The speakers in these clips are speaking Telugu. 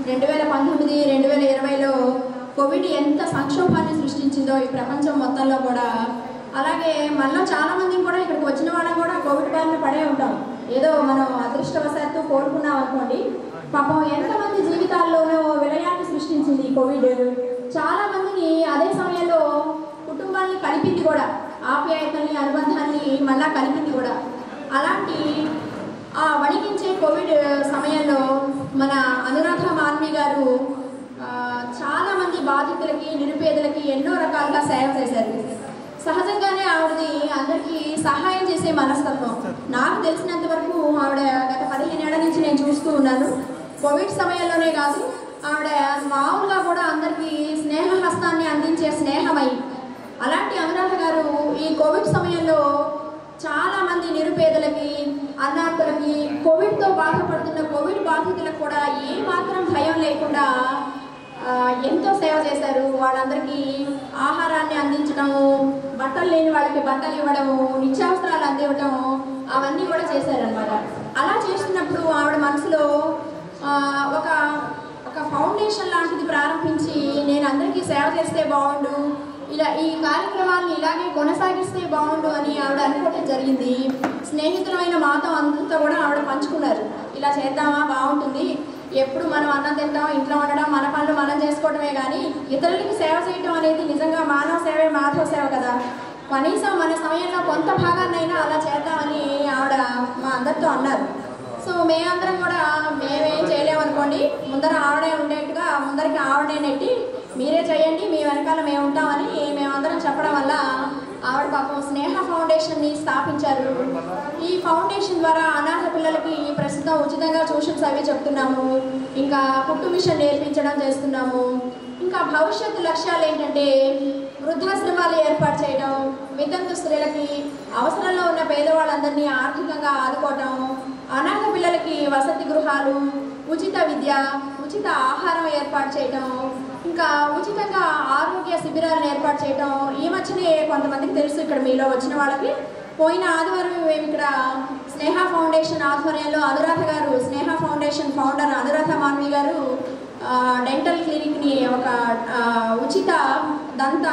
2019, 2020లో కోవిడ్ ఎంత సంక్షోభాన్ని సృష్టించిందో ఈ ప్రపంచం మొత్తంలో కూడా. అలాగే మనలో చాలామంది కూడా ఇక్కడికి వచ్చిన వాళ్ళం కూడా కోవిడ్ బారిన పడే ఉంటాం. ఏదో మనం అదృష్టవశాత్తు కోరుకున్నాం అనుకోండి. పాపం ఎంతమంది జీవితాల్లోనూ విలయాన్ని సృష్టించింది ఈ కోవిడ్. చాలామందిని అదే సమయంలో కుటుంబాన్ని కలిపింది కూడా, ఆప్యాయతల్ని అనుబంధాన్ని మళ్ళా కలిపింది కూడా. అలాంటి ఆ వణికించే కోవిడ్ సమయంలో మన అనురాధ మాన్వి గారు చాలామంది బాధితులకి, నిరుపేదలకి ఎన్నో రకాలుగా సేవ చేశారు. సహజంగానే ఆవిడది అందరికీ సహాయం చేసే మనస్తత్వం. నాకు తెలిసినంత వరకు ఆవిడ గత 15 ఏళ్ల నుంచి నేను చూస్తూ ఉన్నాను. కోవిడ్ సమయంలోనే కాదు, ఆవిడ మామూలుగా కూడా అందరికీ స్నేహహస్తాన్ని అందించే స్నేహమై. అలాంటి అనురాధ గారు ఈ కోవిడ్ సమయంలో చాలామంది నిరుపేదలకి, అన్నార్థులకి, కోవిడ్తో బాధపడుతున్న కోవిడ్ బాధితులకు కూడా ఏమాత్రం భయం లేకుండా ఎంతో సేవ చేశారు. వాళ్ళందరికీ ఆహారాన్ని అందించడము, బట్టలు లేని వాళ్ళకి బట్టలు ఇవ్వడము, నిత్యావసరాలు అందివ్వటము, అవన్నీ కూడా చేశారనమాట. అలా చేస్తున్నప్పుడు ఆవిడ మనసులో ఒక ఫౌండేషన్ లాంటిది ప్రారంభించి, నేను అందరికీ సేవ చేస్తే బాగుండు, ఇలా ఈ కార్యక్రమాన్ని ఇలాగే కొనసాగిస్తే బాగుండు అని ఆవిడ అనుకోవడం జరిగింది. స్నేహితులైన మాతో అంతా కూడా ఆవిడ పంచుకున్నారు. ఇలా చేద్దామా, బాగుంటుంది, ఎప్పుడు మనం అన్నం తింటాం, ఇంట్లో ఉండడం, మన పనులు మనం చేసుకోవడమే కానీ ఇతరులకి సేవ చేయడం అనేది నిజంగా మానవ సేవే మాధవ సేవ కదా. కనీసం మన సమయంలో కొంత భాగాన్నైనా అలా చేద్దామని ఆవిడ మా అందరితో అన్నారు. సో మేమందరం కూడా మేమేం చేయలేమనుకోండి, ముందర ఆవిడే ఉండేట్టుగా ముందరికి ఆవిడే నెట్టి మీరే చేయండి, మీ వెనకాల మేము ఉంటామని మేమందరం చెప్పడం వల్ల ఆవిడ పాపం స్నేహ ఫౌండేషన్ని స్థాపించారు. ఈ ఫౌండేషన్ ద్వారా అనాథ పిల్లలకి ప్రస్తుతం ఉచితంగా ట్యూషన్స్ అవి చెప్తున్నాము. ఇంకా కుట్టు మిషన్ నేర్పించడం చేస్తున్నాము. ఇంకా భవిష్యత్తు లక్ష్యాలు ఏంటంటే వృద్ధాశ్రమాలు ఏర్పాటు చేయడం, వితంతు స్త్రీలకి, అవసరంలో ఉన్న పేదవాళ్ళందరినీ ఆర్థికంగా ఆదుకోవటం, అనాథ పిల్లలకి వసతి గృహాలు, ఉచిత విద్య, ఉచిత ఆహారం ఏర్పాటు చేయటం, ఇంకా ఉచితంగా ఆరోగ్య శిబిరాలను ఏర్పాటు చేయటం. ఈ మధ్యనే కొంతమందికి తెలుసు ఇక్కడ మీలో వచ్చిన వాళ్ళకి, పోయిన ఆదివారం మేము ఇక్కడ స్నేహ ఫౌండేషన్ ఆధ్వర్యంలో అనురాధ గారు, స్నేహ ఫౌండేషన్ ఫౌండర్ అనురాధ మాన్వి గారు డెంటల్ క్లినిక్ని, ఒక ఉచిత దంత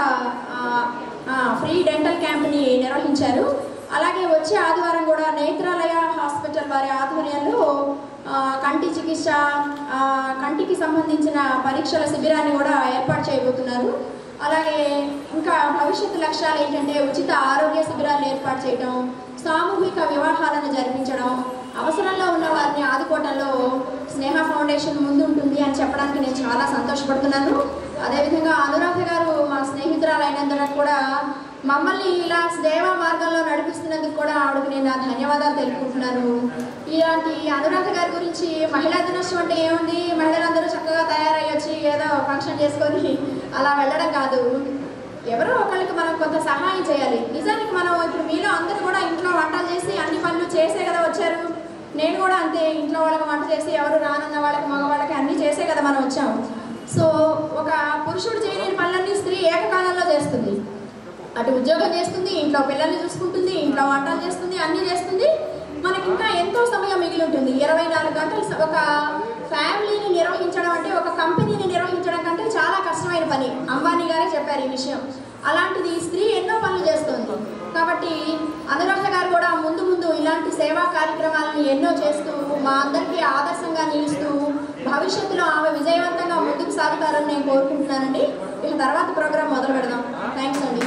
ఫ్రీ డెంటల్ క్యాంప్ని నిర్వహించారు. అలాగే వచ్చే ఆదివారం కూడా నేత్రాలయ హాస్పిటల్ వారి ఆధ్వర్యంలో కంటి చికిత్స, కంటికి సంబంధించిన పరీక్షల శిబిరాన్ని కూడా ఏర్పాటు చేయబోతున్నారు. అలాగే ఇంకా భవిష్యత్తు లక్ష్యాలు ఏంటంటే ఉచిత ఆరోగ్య శిబిరాలు ఏర్పాటు చేయడం, సామూహిక వివాహాలను జరిపించడం, అవసరంలో ఉన్న వారిని ఆదుకోవడంలో స్నేహ ఫౌండేషన్ ముందుంటుంది అని చెప్పడానికి నేను చాలా సంతోషపడుతున్నాను. అదేవిధంగా అనురాధ గారు మా స్నేహితురాలైనందుకు కూడా మమ్మల్ని ఇలా సేవా మార్గంలో నడిపిస్తున్నందుకు కూడా ఆవిడకి నేను ధన్యవాదాలు తెలుపుకుంటున్నాను. ఇలాంటి అనురాధ గారి గురించి మహిళా దినోత్సవం అంటే ఏముంది, మహిళలందరూ చక్కగా తయారయ్యొచ్చి ఏదో ఫంక్షన్ చేసుకొని అలా వెళ్ళడం కాదు. ఎవరో ఒకరికి మనం కొంత సహాయం చేయాలి. నిజానికి మనం ఇప్పుడు మీలో అందరూ కూడా ఇంట్లో వంటలు చేసి అన్ని పనులు చేసే కదా వచ్చారు. నేను కూడా అంతే, ఇంట్లో వాళ్ళకి వంట చేసి, ఎవరు రానున్న వాళ్ళకి మగవాళ్ళకి అన్నీ చేసే కదా మనం వచ్చాము. సో ఒక పురుషుడు చేయలేని పనులన్నీ స్త్రీ ఏకకాలంలో చేస్తుంది. అటు ఉద్యోగం చేస్తుంది, ఇంట్లో పిల్లల్ని చూసుకుంటుంది, ఇంట్లో వంటలు చేస్తుంది, అన్నీ చేస్తుంది. మనకి ఇంకా ఎంతో సమయం మిగిలి ఉంటుంది. 24 గంటలు ఒక ఫ్యామిలీని నిర్వహించడం అంటే, ఒక కంపెనీని నిర్వహించడం కంటే చాలా కష్టమైన పని. అంబానీ గారే చెప్పారు ఈ విషయం. అలాంటిది స్త్రీ ఎన్నో పనులు చేస్తుంది. కాబట్టి అనురాధ గారు కూడా ముందు ముందు ఇలాంటి సేవా కార్యక్రమాలను ఎన్నో చేస్తూ మా అందరికీ ఆదర్శంగా నిలుస్తూ భవిష్యత్తులో ఆమె విజయవంతంగా ముందుకు సాగుతారని నేను కోరుకుంటున్నానండి. ఇక తర్వాత ప్రోగ్రాం మొదలు పెడదాం. థ్యాంక్స్ అండి.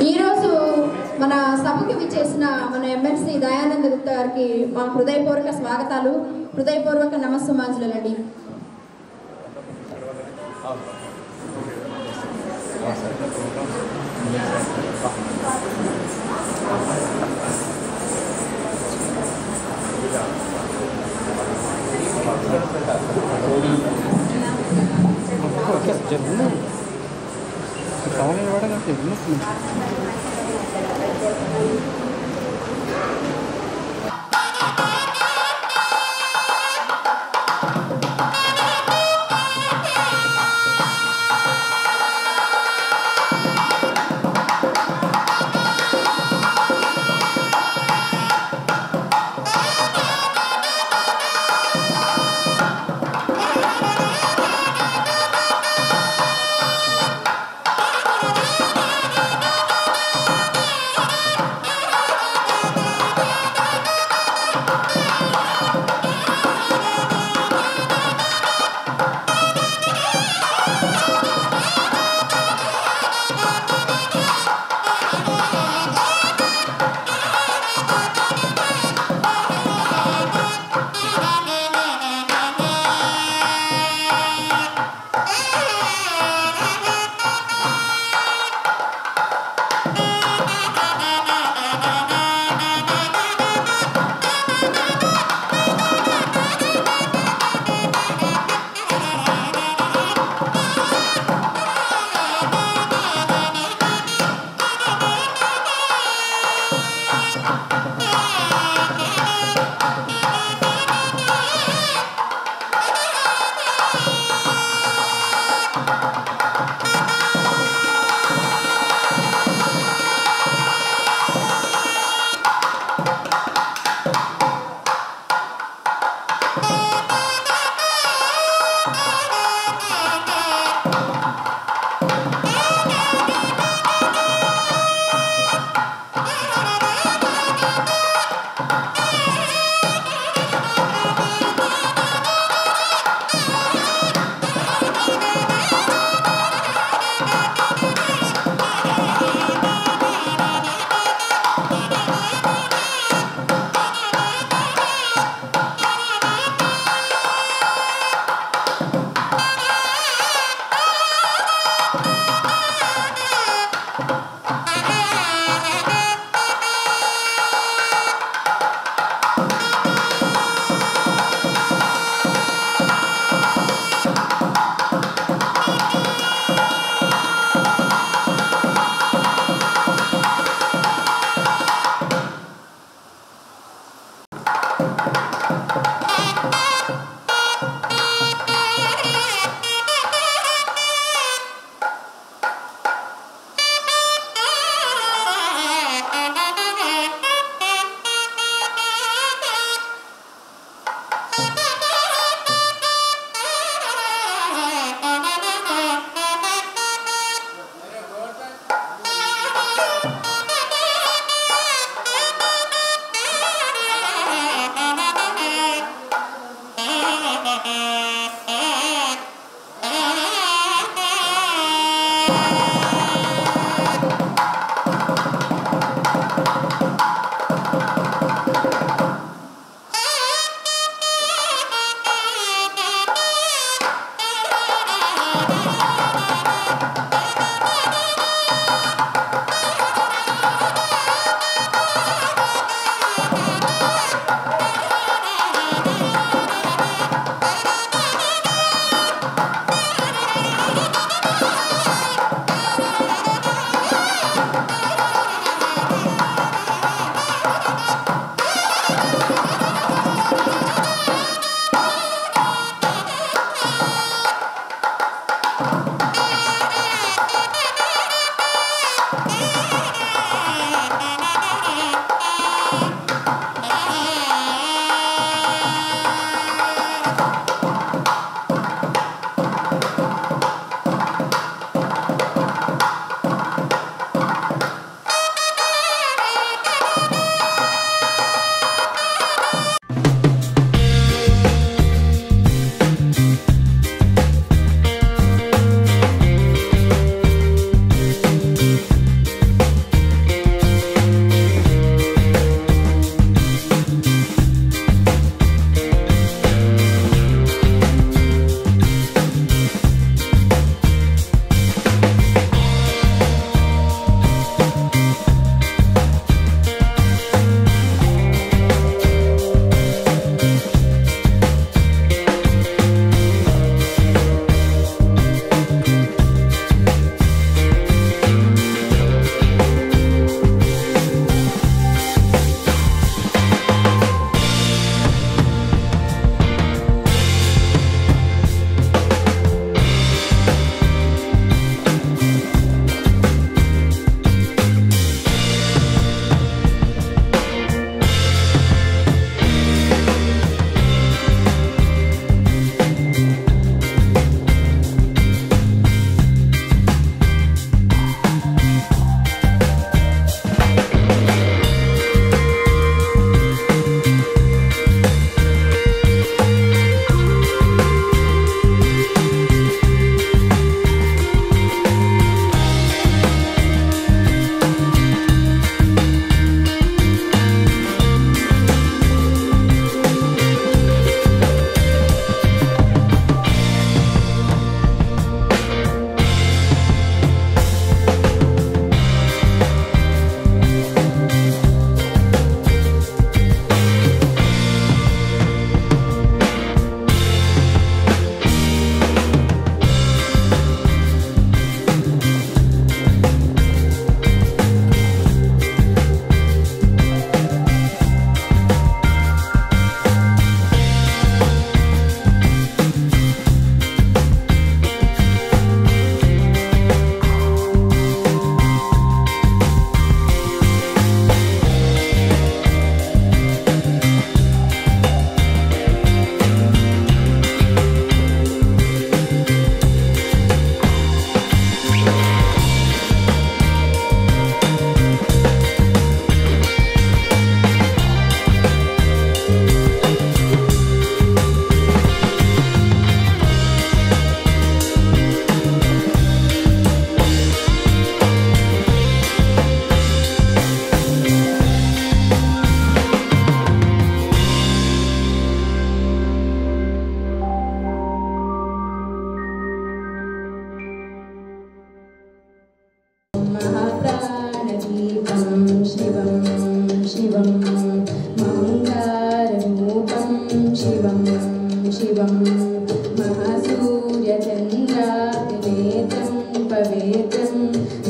ఈరోజు మన సభకి విచ్చేసిన మన ఎమ్మెల్సీ దయానంద గుప్తా గారికి మా హృదయపూర్వక స్వాగతాలు, హృదయపూర్వక నమస్సుమాంజలండి. शिवं मङ्गाररूपं शिवं शिवं महासूर्यचन्द्राग्निनेत्रं पवित्रं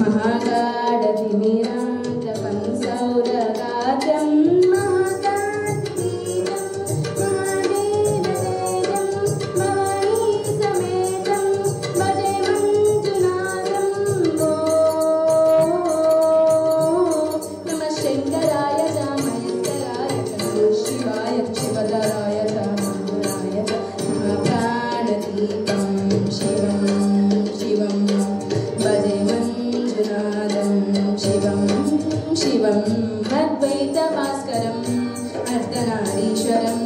महागाढतिमिरान्तकं सौरगात्रं महाकान्तिदीपं महादेवतेजं महानीसमेतं भजे मञ्जुनाथं वो नमः शङ्कराय च महेश्वराय च नमः शिवाय शिवधराय च मधुराय च महाप्राणदीपं शिवं शिवं भजे मञ्जुनाथं शिवं शिवं अद्वैतभास्करम् अर्धनारीश्वरं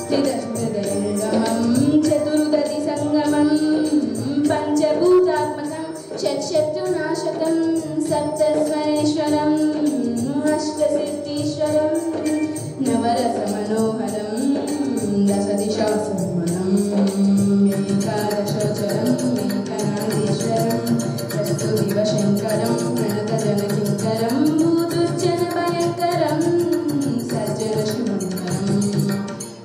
त्रिदशहृदयङ्गमं चतुर्दधिसङ्गमं पञ्चभूतात्मकं षट्शत्रुनाशकं सप्तस्वरेश्वरम् अष्टसिद्धीश्वरं नवरसमनोहरं दशदिशासम्मनम् एकादशोचरम् एकनाथेश्वरं कस्तुरिवशङ्करं प्रणतजनकिङ्करं भूतुज्जनभयङ्करं सज्जनशिवङ्करं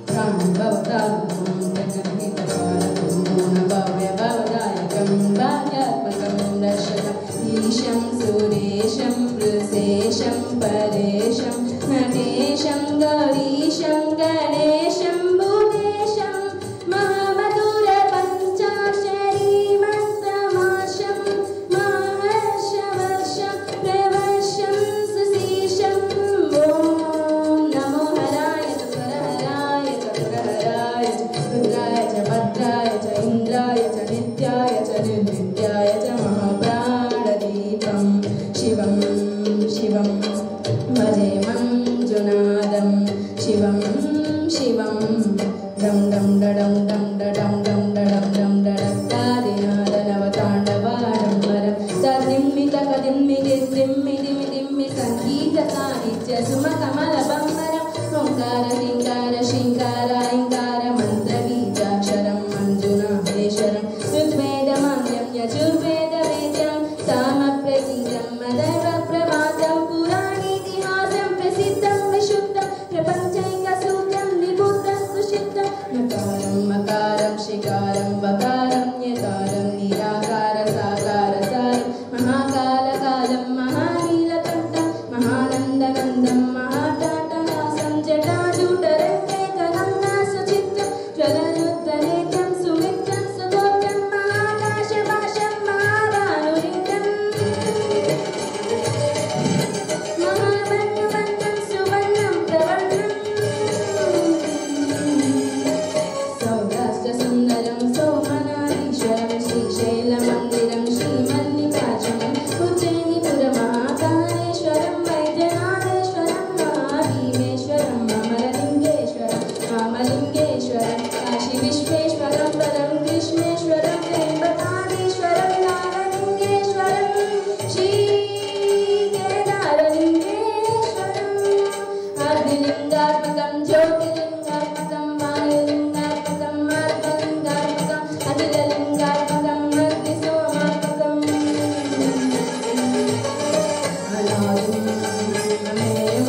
प्राणभवतारकं जगद्गीतकारकं गुणभव्यभवदायकं भाग्यात्मकं दर्शकम् ईशं सुरेशं वृषेशं परेशं नटेशं गौरीशं गणेशं भुवेशं महामधुरपञ्चाक्षरीमन्तमाशं महर्षवर्षं प्रवर्षं सुशीशं ॐ नमो हराय च स्वरहराय च प्रहराय च रुद्राय च भद्राय च इन्द्राय च नित्याय च निर्नित्याय च महाप्राणदीपं शिवं शिवं भजे मञ्जुनाथं शिवं शिवं डं डं डडं डं डडं डं डडं डं डडक्कादिनादनवताण्डवाडम्बरं तद्दिम्मितकदिम्मिदिम्मिदिम्मिदिम्मि सङ्गीतसाहित्य सुमकमलबम्बरं ओङ्कार ह्रीङ्कार श्रीङ्कार ऐङ्कार मन्त्रबीजाक्षरं मञ्जुनाथेश्वरं ऋग्वेदमान्यं यजुर्वेदवेद्यं सामप्रतीतं मदैवप्रभातं पुराणेतिहासं प्रसिद्धं विशुद्धं प्रपञ्चैकसूत्रं विभूतं सुषिद्धं नकारं मकारं शिकारं वकारं यकारं निराकार साकार सारं महाकालकालं महानीलकण्ठं महानन्दनन्दं महाटाटहासं जटाजूटरङ्गेकनं सुचित्रं ज्वलरुद्धनेत्रं सुमित्रं सुगोत्रं महाकाशभाषं महाभानुलिङ्गं महामन्युमन्तं सुवर्णं प्रवर्णं सौराष्ट्रसुन्दरं सोमनाथीश्वरं श्रीशैलमन्दिरं श्रीमल्लिकार्जुनं उज्जयिनीपुरमहाकालेश्वरं वैद्यनाथेश्वरं महाभीमेश्वरं अमरलिङ्गेश्वरं वामलिङ्गेश्वरं काशीविश्वेश्वरं परं कृष्णेश्वरं त्र्यम्बकाधीश्वरं नागलिङ्गेश्वरं श्रीकेदारलिङ्गेश्वरम् आदिलिङ्गात्मकं ज्योतिलिङ्गात्मकं वायुलिङ्गात्मकं मार्गलिङ्गात्मकं अखिललिङ्गात्मकं अग्निसोमात्मकम् अनादिं अमेयं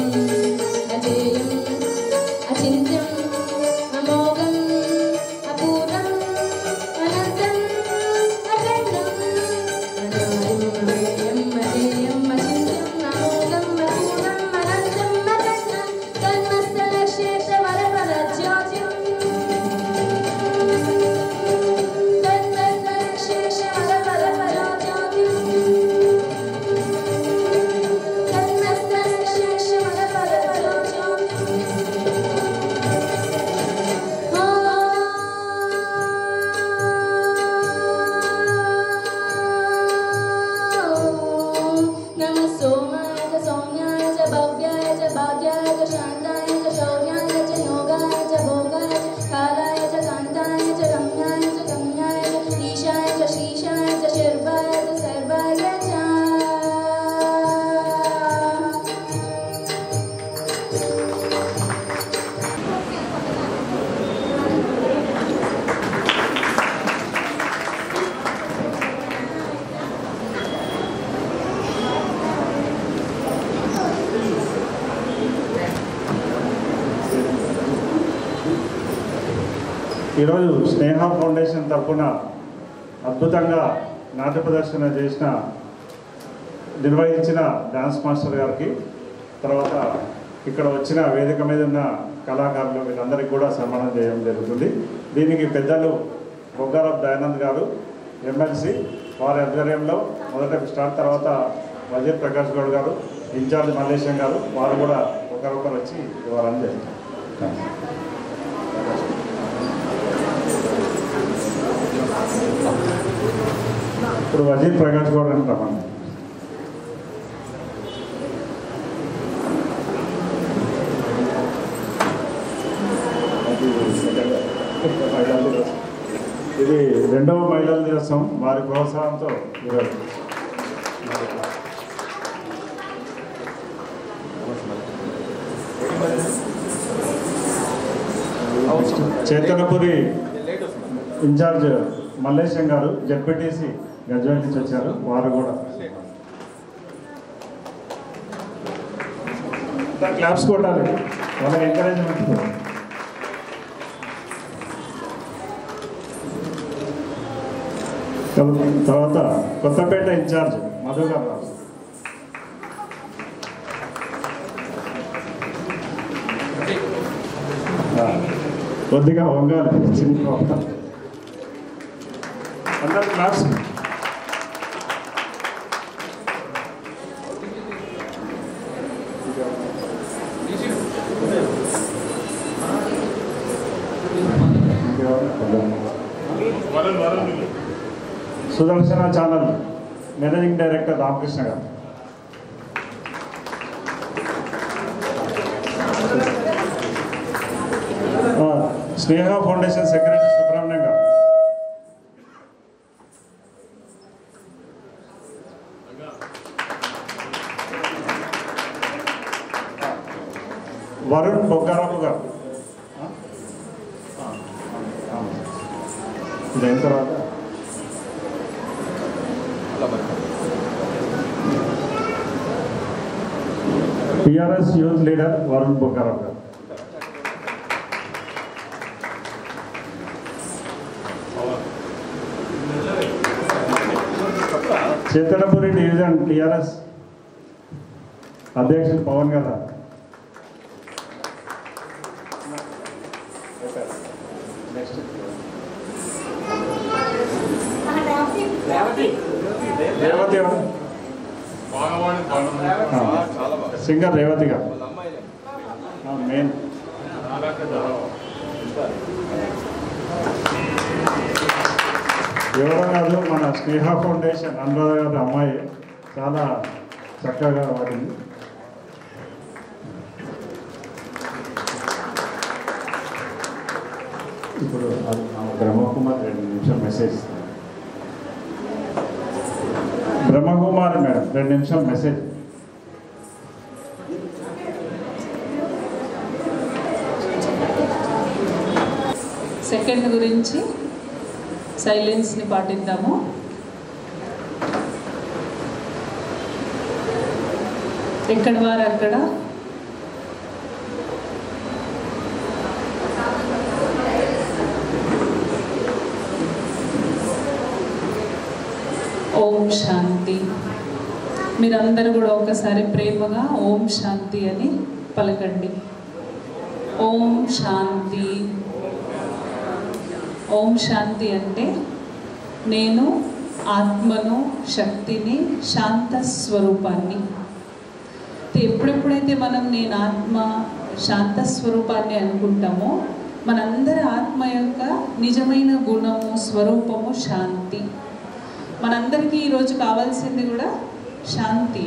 अजेयं अचिन्त्यं अमोघं अपूर्वं अनन्तं अखण्डं अनादिं अमेयं अजेयं अचिन्त्यं अमोघं अपूर्वं अनन्तं अखण्डं तन्मस्तलक्ष्येत्र वरपरज्योतिं तन्मस्तलक्ष्येत्र वरपरपरज्योतिं तन्मस्तलक्ष्येत्र वरपरज्योतिं नमः सोमाय च सौम्याय च भव्याय च भाग्याय च शान्ताय च शौर्याय च योगाय च भोगाय च कालाय च कान्ताय च रम्याय च गम्याय च ईशाय च श्रीशाय च शर्वाय च सर्वाय च ఈరోజు స్నేహ ఫౌండేషన్ తరఫున అద్భుతంగా నాట్య ప్రదర్శన నిర్వహించిన డ్యాన్స్ మాస్టర్ గారికి, తర్వాత ఇక్కడ వచ్చిన వేదిక మీద ఉన్న కళాకారులు వీళ్ళందరికీ కూడా సన్మానం చేయడం జరుగుతుంది. దీనికి పెద్దలు బొగ్గారపు దయానంద్ గారు ఎమ్మెల్సీ వారి ఆధ్వర్యంలో మొదట స్టార్ట్, తర్వాత వజీర్ ప్రకాష్ గౌడ్ గారు, ఇన్ఛార్జ్ మల్లేశం గారు, వారు కూడా ఒకరొకరు వచ్చి ఇవ్వాలని చేస్తారు. ఇప్పుడు వజీర్ ప్రకాష్ గౌడ్ అని రమ్మని. ఇది 2వ మహిళల దినోత్సవం. వారి ప్రోత్సాహంతో ఈరోజు చేతనపురి ఇన్ఛార్జ్ మల్లేశం గారు జెడ్పీటీసీ గజ్వేల్ నుంచి వచ్చారు. వారు కూడా క్లాప్స్ కొట్టాలి, వాళ్ళకి ఎంకరేజ్మెంట్. తర్వాత కొత్తపేట ఇన్ఛార్జ్ మధు గారు. కొద్దిగా వంగాలి చిన్న అందరు క్లాస్. సుదర్శన ఛానల్ మేనేజింగ్ డైరెక్టర్ రామకృష్ణ గారు. స్నేహ ఫౌండేషన్ సెక్రటరీ సుబ్రహ్మణ్యం గారు. వరుణ్ బొగ్గారాపు గారు. ఇదైన తర్వాత టిఆర్ఎస్ యూత్ లీడర్ వరుణ్ బొగ్గారాపు గారు. చేతనపురి డివిజన్ టిఆర్ఎస్ అధ్యక్షుడు పవన్ గారు. రేవతి సింగర్ రేవతి గారు మెయిన్. ఎవరో కాదు, మన స్నేహ ఫౌండేషన్ అనురాధ గారి అమ్మాయి చాలా చక్కగా వాడింది. ఇప్పుడు బ్రహ్మకుమార్ 2 నిమిషాలు మెసేజ్. బ్రహ్మకుమారి మేడం 2 నిమిషాలు మెసేజ్. సెకండ్ గురించి సైలెన్స్ని పాటిద్దాము. ఎక్కడ వారు అక్కడ. ఓం శాంతి. మీరందరూ కూడా ఒకసారి ప్రేమగా ఓం శాంతి అని పలకండి. ఓం శాంతి. ఓం శాంతి అంటే నేను ఆత్మను, శక్తిని, శాంత స్వరూపాన్ని. ఎప్పుడెప్పుడైతే మనం నేను ఆత్మ, శాంత స్వరూపాన్ని అనుకుంటామో మనందరి ఆత్మ యొక్క నిజమైన గుణము, స్వరూపము శాంతి. మనందరికీ ఈరోజు కావాల్సింది కూడా శాంతి.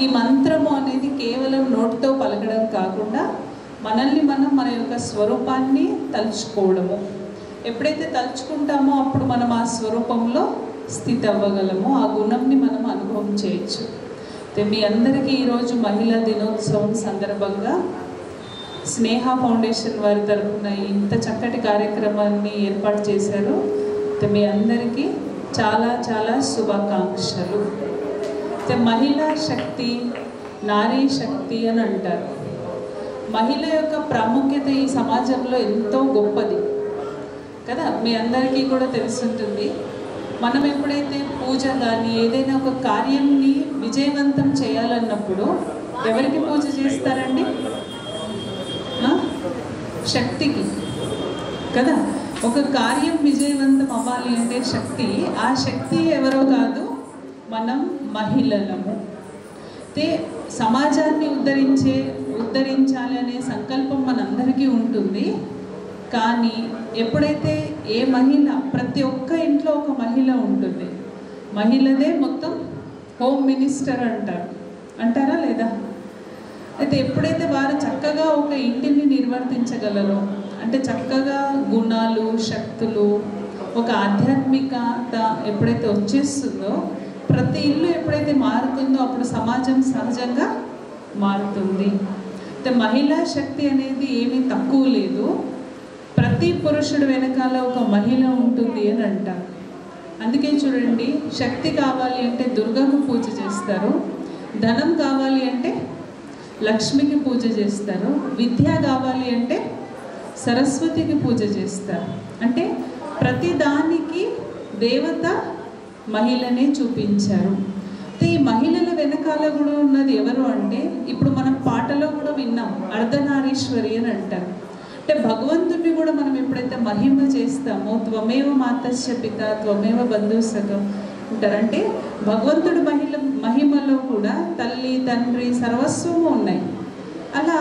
ఈ మంత్రము అనేది కేవలం నోటితో పలకడం కాకుండా మనల్ని మనం మన యొక్క స్వరూపాన్ని తలుచుకోవడము. ఎప్పుడైతే తలుచుకుంటామో అప్పుడు మనం ఆ స్వరూపంలో స్థితి అవ్వగలము, ఆ గుణంని మనం అనుభవం చేయొచ్చు. మీ అందరికీ ఈరోజు మహిళా దినోత్సవం సందర్భంగా స్నేహ ఫౌండేషన్ వారి తరఫున ఇంత చక్కటి కార్యక్రమాన్ని ఏర్పాటు చేశారు. మీ అందరికీ చాలా చాలా శుభాకాంక్షలు. మహిళా శక్తి, నారీ శక్తి అని అంటారు. మహిళ యొక్క ప్రాముఖ్యత ఈ సమాజంలో ఎంతో గొప్పది. కదా, మీ అందరికీ కూడా తెలుసుంటుంది. మనం ఎప్పుడైతే పూజ కానీ ఏదైనా ఒక కార్యంని విజయవంతం చేయాలన్నప్పుడు ఎవరికి పూజ చేస్తారండి? శక్తికి కదా. ఒక కార్యం విజయవంతం అవ్వాలి అంటే శక్తి, ఆ శక్తి ఎవరో కాదు, మనం మహిళలము. అయితే సమాజాన్ని ఉద్ధరించాలి అనే సంకల్పం మనందరికీ ఉంటుంది. కానీ ఎప్పుడైతే ఏ మహిళ, ప్రతి ఒక్క ఇంట్లో ఒక మహిళ ఉంటుంది, మహిళదే మొత్తం హోమ్ మినిస్టర్ అంటారా లేదా? అయితే ఎప్పుడైతే వారు చక్కగా ఒక ఇంటిని నిర్వర్తించగలరో, అంటే చక్కగా గుణాలు, శక్తులు, ఒక ఆధ్యాత్మికత ఎప్పుడైతే వచ్చేస్తుందో, ప్రతి ఇల్లు ఎప్పుడైతే మారుతుందో అప్పుడు సమాజం సహజంగా మారుతుంది. అయితే మహిళా శక్తి అనేది ఏమీ తక్కువ లేదు. ప్రతి పురుషుడు వెనకాల ఒక మహిళ ఉంటుంది అని అంటారు. అందుకే చూడండి, శక్తి కావాలి అంటే దుర్గకు పూజ చేస్తారు, ధనం కావాలి అంటే లక్ష్మికి పూజ చేస్తారు, విద్య కావాలి అంటే సరస్వతికి పూజ చేస్తారు. అంటే ప్రతి దానికి దేవత మహిళనే చూపించారు. ఈ మహిళల వెనకాల కూడా ఉన్నది ఎవరు అంటే, ఇప్పుడు మనం పాటలో కూడా విన్నాం, అర్ధనారీశ్వరి అని అంటారు. అంటే భగవంతుడిని కూడా మనం ఎప్పుడైతే మహిమ చేస్తామో, త్వమేవ మాతస్య పిత త్వమేవ బంధుసఖం ఉంటారంటే, భగవంతుడి మహిమలో కూడా తల్లి, తండ్రి, సర్వస్వము ఉన్నాయి. అలా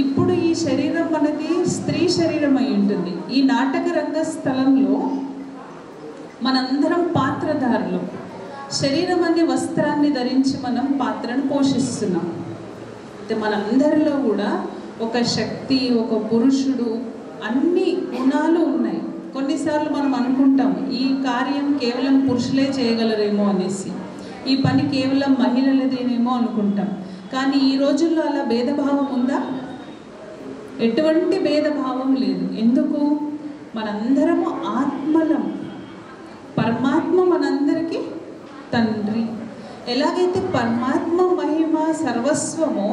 ఇప్పుడు ఈ శరీరం అనేది స్త్రీ శరీరం అయి ఉంటుంది. ఈ నాటక రంగస్థలంలో మనందరం పాత్రధారులు. శరీరం అనే వస్త్రాన్ని ధరించి మనం పాత్రను పోషిస్తున్నాం. అయితే మనందరిలో కూడా ఒక శక్తి, ఒక పురుషుడు, అన్ని గుణాలు ఉన్నాయి. కొన్నిసార్లు మనం అనుకుంటాం ఈ కార్యం కేవలం పురుషులే చేయగలరేమో అనేసి, ఈ పని కేవలం మహిళలదేనేమో అనుకుంటాం. కానీ ఈ రోజుల్లో అలా భేదభావం ఉందా? ఎటువంటి భేదభావం లేదు. ఎందుకు? మనందరము ఆత్మలం. పరమాత్మ మనందరికీ తండ్రి. ఎలాగైతే పరమాత్మ మహిమ సర్వస్వమో,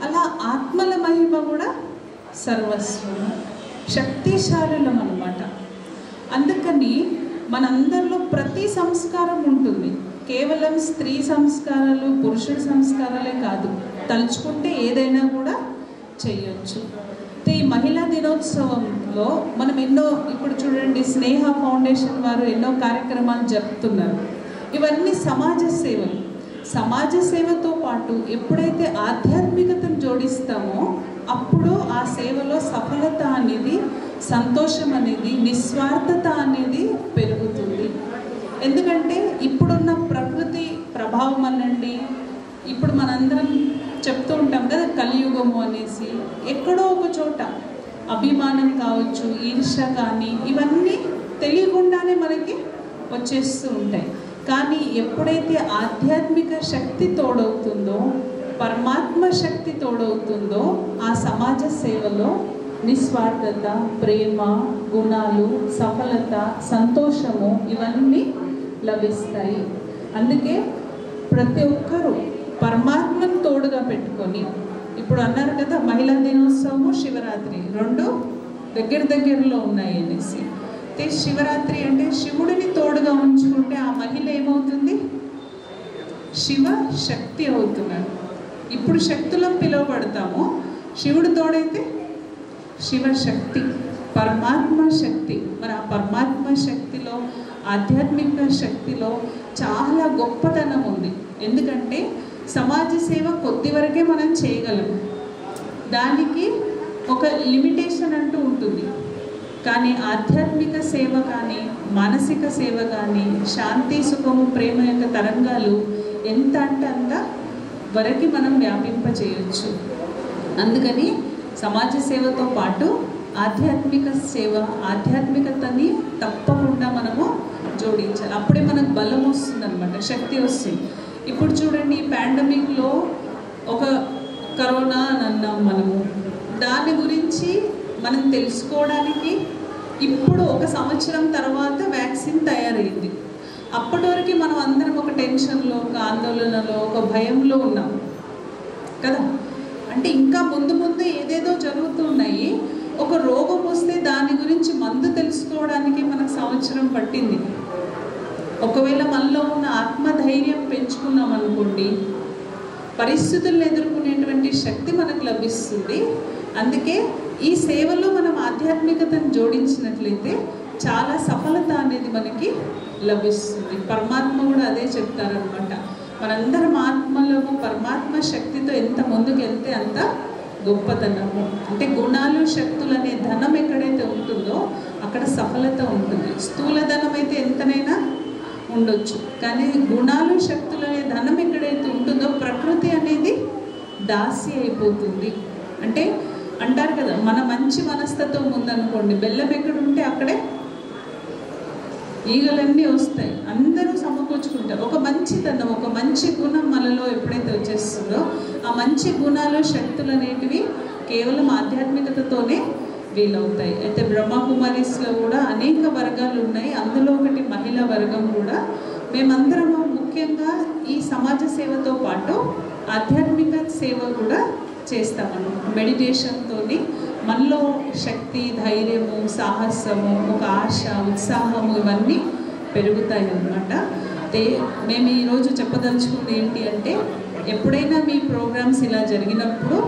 అలా ఆత్మల మహిమ కూడా సర్వస్వము. శక్తిశాలులం అన్నమాట. అందుకని మనందరిలో ప్రతి సంస్కారం ఉంటుంది. కేవలం స్త్రీ సంస్కారాలు, పురుషుడి సంస్కారాలే కాదు, తలుచుకుంటే ఏదైనా కూడా చేయొచ్చు. ఈ మహిళా దినోత్సవంలో మనం ఎన్నో, ఇప్పుడు చూడండి స్నేహ ఫౌండేషన్ వారు ఎన్నో కార్యక్రమాలు జరుపుతున్నారు. ఇవన్నీ సమాజ సేవలు. సమాజ సేవతో పాటు ఎప్పుడైతే ఆధ్యాత్మికతను జోడిస్తామో అప్పుడు ఆ సేవలో సఫలత అనేది, సంతోషం అనేది, నిస్వార్థత అనేది పెరుగుతుంది. ఎందుకంటే ఇప్పుడున్న ప్రకృతి ప్రభావం అనండి, ఇప్పుడు మనందరం చెప్తూ ఉంటాం కదా కలియుగము అనేసి, ఎక్కడో ఒక చోట అభిమానం కావచ్చు, ఈర్ష్య కానీ, ఇవన్నీ తెలియకుండానే మనకి వచ్చేస్తూ ఉంటాయి. కానీ ఎప్పుడైతే ఆధ్యాత్మిక శక్తి తోడవుతుందో, పరమాత్మ శక్తి తోడవుతుందో, ఆ సమాజ సేవలో నిస్వార్థత, ప్రేమ, గుణాలు, సఫలత, సంతోషము ఇవన్నీ లభిస్తాయి. అందుకే ప్రతి ఒక్కరూ పరమాత్మను తోడుగా పెట్టుకొని, ఇప్పుడు అన్నారు కదా మహిళా దినోత్సవము, శివరాత్రి రెండు దగ్గరలో ఉన్నాయి అనేసి. శివరాత్రి అంటే శివుడిని తోడుగా ఉంచుకుంటే ఆ మహిళ ఏమవుతుంది? శివ శక్తి అవుతున్నారు. ఇప్పుడు శక్తులం పిలువబడతాము, శివుడు తోడైతే శివశక్తి, పరమాత్మ శక్తి. మరి ఆ పరమాత్మ శక్తిలో, ఆధ్యాత్మిక శక్తిలో చాలా గొప్పతనం ఉంది. ఎందుకంటే సమాజ సేవ కొద్ది వరకే మనం చేయగలం, దానికి ఒక లిమిటేషన్ అంటూ ఉంటుంది. కానీ ఆధ్యాత్మిక సేవ కానీ, మానసిక సేవ కానీ, శాంతి, సుఖము, ప్రేమ యొక్క తరంగాలు ఎంత అంటే అంత వరకు మనం వ్యాపింపచేయచ్చు. అందుకని సమాజ సేవతో పాటు ఆధ్యాత్మిక సేవ, ఆధ్యాత్మికతని తప్పకుండా మనము జోడించాలి. అప్పుడే మనకు బలం వస్తుంది అనమాట, శక్తి వస్తుంది. ఇప్పుడు చూడండి ఈ పాండమిక్లో ఒక కరోనా అని అన్నాం మనము, దాని గురించి మనం తెలుసుకోవడానికి ఇప్పుడు ఒక సంవత్సరం తర్వాత వ్యాక్సిన్ తయారైంది. అప్పటి వరకు మనం అందరం ఒక టెన్షన్లో, ఒక ఆందోళనలో, ఒక భయంలో ఉన్నాం కదా. అంటే ఇంకా ముందు ఏదేదో జరుగుతున్నాయి. ఒక రోగం వస్తే దాని గురించి మందు నేర్చుకోవడానికి మనకు సంవత్సరం పట్టింది. ఒకవేళ మనలో ఉన్న ఆత్మధైర్యం పెంచుకున్నాం అనుకోండి, పరిస్థితులను ఎదుర్కొనేటువంటి శక్తి మనకు లభిస్తుంది. అందుకే ఈ సేవలో మనం ఆధ్యాత్మికతను జోడించినట్లయితే చాలా సఫలత అనేది మనకి లభిస్తుంది. పరమాత్మ కూడా అదే చెప్తారనమాట. మనందరం ఆత్మలము పరమాత్మ శక్తితో ఎంత ముందుకు వెళ్తే అంత గొప్పతనము. అంటే గుణాలు శక్తులు అనే ధనం ఎక్కడైతే ఉంటుందో అక్కడ సఫలత ఉంటుంది. స్థూల ధనం అయితే ఎంతనైనా ఉండొచ్చు, కానీ గుణాలు శక్తులు అనే ధనం ఎక్కడైతే ఉంటుందో ప్రకృతి అనేది దాసి అయిపోతుంది. అంటే అంటారు కదా, మన మంచి మనస్తత్వం ఉందనుకోండి, బెల్లం ఎక్కడుంటే అక్కడే ఈగలన్నీ వస్తాయి, అందరూ సమకూర్చుకుంటారు. ఒక మంచితనం, ఒక మంచి గుణం మనలో ఎప్పుడైతే వచ్చేస్తుందో ఆ మంచి గుణాలు శక్తులు అనేటివి కేవలం ఆధ్యాత్మికతతోనే వీలవుతాయి. అయితే బ్రహ్మకుమారీస్లో కూడా అనేక వర్గాలు ఉన్నాయి, అందులో ఒకటి మహిళా వర్గం కూడా. మేమందరము ముఖ్యంగా ఈ సమాజ సేవతో పాటు ఆధ్యాత్మిక సేవ కూడా చేస్తామను. మెడిటేషన్తో మనలో శక్తి, ధైర్యము, సాహసము, ఒక ఆశ, ఉత్సాహము ఇవన్నీ పెరుగుతాయి అన్నమాట. మేము ఈరోజు చెప్పదలుచుకుంది ఏంటి అంటే, ఎప్పుడైనా మీ ప్రోగ్రామ్స్ ఇలా జరిగినప్పుడు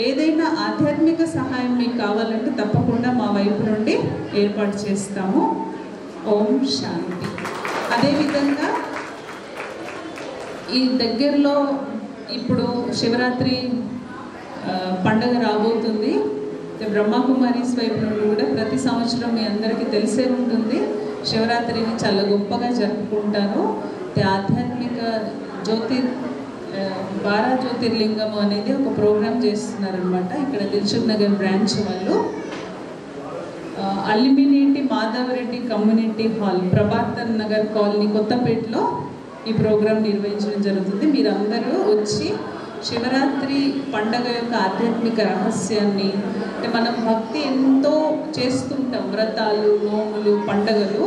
ఏదైనా ఆధ్యాత్మిక సహాయం మీకు కావాలంటే తప్పకుండా మా వైపు నుండి ఏర్పాటు చేస్తాము. ఓం శాంతి. అదేవిధంగా ఈ దగ్గరలో ఇప్పుడు శివరాత్రి పండగ రాబోతుంది. బ్రహ్మకుమారీస్ వైపు నుండి కూడా ప్రతి సంవత్సరం మీ అందరికీ తెలిసే ఉంటుంది, శివరాత్రిని చాలా గొప్పగా జరుపుకుంటారు. ఆధ్యాత్మిక బారా జ్యోతిర్లింగం అనేది ఒక ప్రోగ్రాం చేస్తున్నారనమాట. ఇక్కడ దిల్సుఖ్ నగర్ బ్రాంచ్ వాళ్ళు అల్లిమినేటి Madhava Reddy community hall, Prabhakar Nagar colony, కొత్తపేటలో ఈ ప్రోగ్రాం నిర్వహించడం జరుగుతుంది. మీరందరూ వచ్చి శివరాత్రి పండగ యొక్క ఆధ్యాత్మిక రహస్యాన్ని, అంటే మనం భక్తి ఎంతో చేస్తుంటాం, వ్రతాలు, నోములు, పండగలు,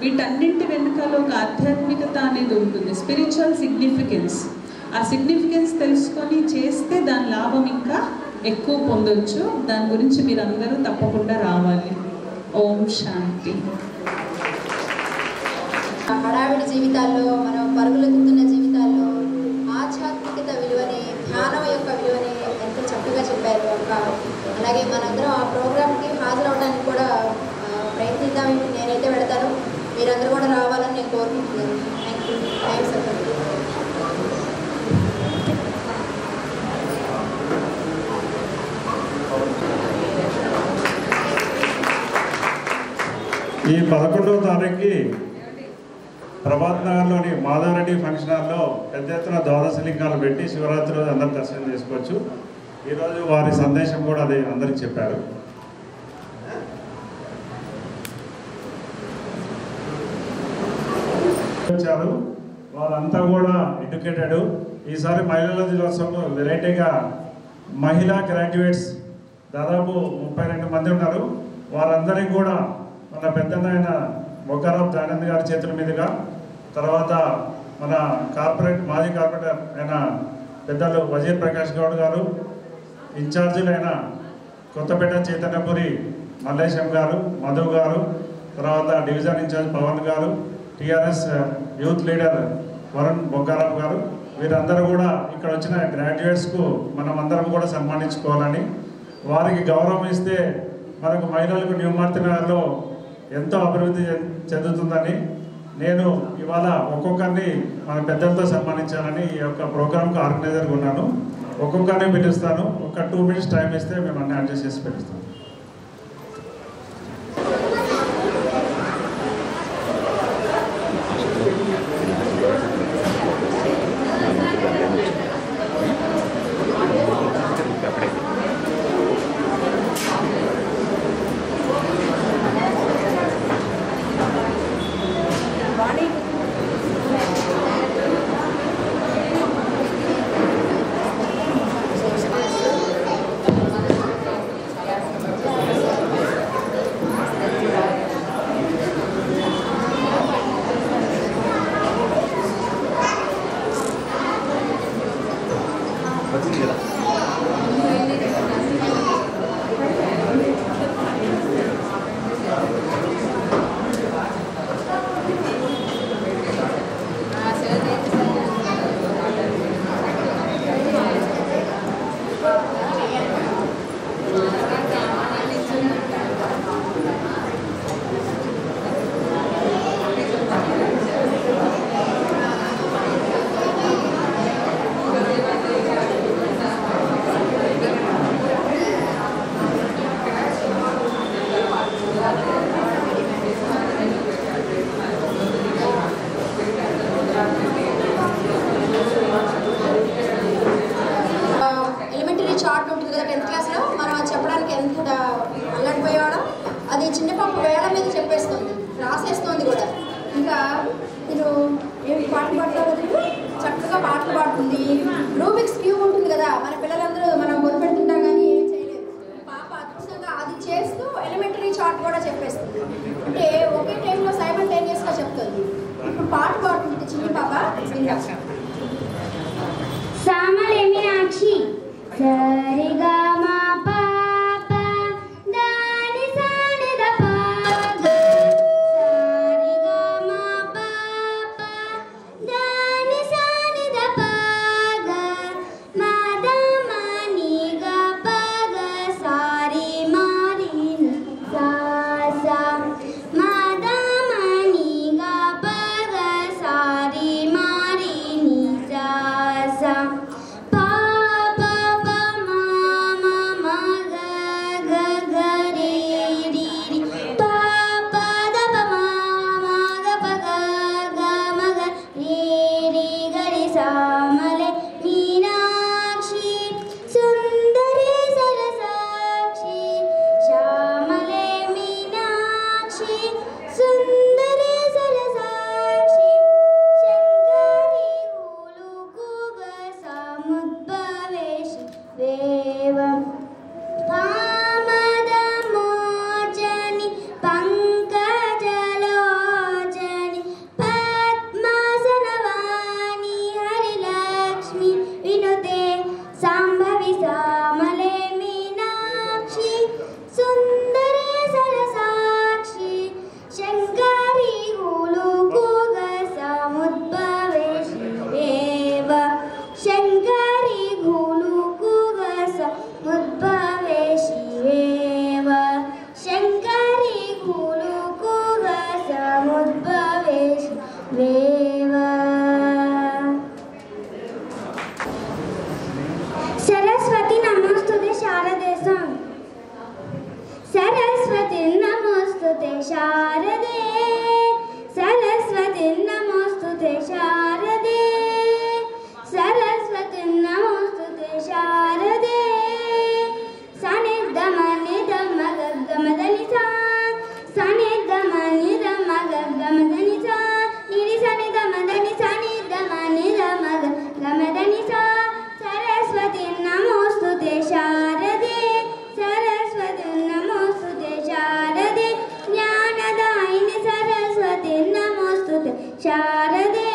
వీటన్నింటి వెనుకల ఒక ఆధ్యాత్మికత అనేది ఉంటుంది, స్పిరిచువల్ సిగ్నిఫికెన్స్. ఆ సిగ్నిఫికెన్స్ తెలుసుకొని చేస్తే దాని లాభం ఇంకా ఎక్కువ పొందొచ్చు. దాని గురించి మీరందరూ తప్పకుండా రావాలి. ఓం శాంతి. హడావిడి జీవితాల్లో, మనం పరుగులెత్తుతున్న జీవితాల్లో ఆధ్యాత్మికత విలువని, ధ్యానం యొక్క విలువని ఎంతో చక్కగా చెప్పారు అక్క. అలాగే మనందరం ఆ ప్రోగ్రామ్కి హాజరవడానికి కూడా ప్రయత్నిద్దామని నేనైతే పెడతాను. మీరందరూ కూడా రావాలని నేను కోరుకుంటున్నాను. Thank you. థ్యాంక్స్ అక్క. ఈ 11వ తారీఖుకి ప్రభాత్ నగర్లోని మాధవరెడ్డి ఫంక్షన్ హాల్లో పెద్ద ఎత్తున ద్వాదశ లింగాలు పెట్టి శివరాత్రి రోజు అందరూ దర్శనం చేసుకోవచ్చు. ఈరోజు వారి సందేశం కూడా అదే అందరికి చెప్పారు. వచ్చారు వాళ్ళంతా కూడా ఎడ్యుకేటెడ్. ఈసారి మహిళల దినోత్సవం వెరైటీగా మహిళా గ్రాడ్యుయేట్స్ దాదాపు 32 మంది ఉన్నారు. వారందరికీ కూడా మన పెద్దనైన బొగ్గారావు దయానంద్ గారి చేతుల మీదుగా, తర్వాత మన మాజీ కార్పొరేటర్ అయిన పెద్దలు వజీర్ ప్రకాష్ గౌడ్ గారు, ఇన్ఛార్జీలైన కొత్తపేట చైతన్యపురి మల్లేశం గారు, మధు గారు, తర్వాత డివిజన్ ఇన్ఛార్జ్ పవన్ గారు, TRS youth leader Varun Boggarao గారు, వీరందరూ కూడా ఇక్కడ వచ్చిన గ్రాడ్యుయేట్స్కు మనం అందరం కూడా సన్మానించుకోవాలని, వారికి గౌరవం ఇస్తే మనకు మహిళలకు న్యూమార్తి నగర్లో ఎంతో అభివృద్ధి చెందుతుందని నేను ఇవాళ ఒక్కొక్కరిని మన పెద్దలతో సన్మానించాలని ఈ యొక్క ప్రోగ్రామ్కి ఆర్గనైజర్గా ఉన్నాను. ఒక్కొక్కరిని పిలుస్తాను. ఒక 2 minutes టైం ఇస్తే మేము అన్ని అడ్జస్ట్ చేసి పిలుస్తాం. అది చిన్న పాప వేళ మీద చెప్పేస్తుంది, రాసేస్తుంది కూడా. ఇంకా నేను ఏమి పాటలు పాడతారు, చక్కగా పాటలు పాడుతుంది. రూబిక్స్ క్యూబ్ ఉంటుంది కదా, మన పిల్లలందరూ మనం మొదలుపెడుతుంటాం కానీ ఏం చేయలేదు. పాప అద్భుతంగా అది చేస్తూ ఎలిమెంటరీ చార్ట్ కూడా చెప్పేస్తుంది. అంటే ఒకే టైంలో సైమల్టేనియస్గా చెప్తుంది. ఇప్పుడు పాట పాడుతుంది చిన్న పాప. సామలే మీనాక్షి సరిగా మా सरस्वती नमोस्तुते शारदे सरस्वती नमोस्तुते शारदे सरस्वती नमोस्तुते शारदे सरस्वती नमोस्तुते शारदे सनि गम नि ध म ग ग म ध नि सा सनि गम नि ध म ग ग म ध नि सा नि रि सनि ध म ध नि सा नि ग म नि ध म ग ग म ध नि सा सरस्वती नमोस्तुते शारदे सरस्वती नमोस्तुते शारदे ज्ञानदायिनि सरस्वती नमोस्तुते शारदे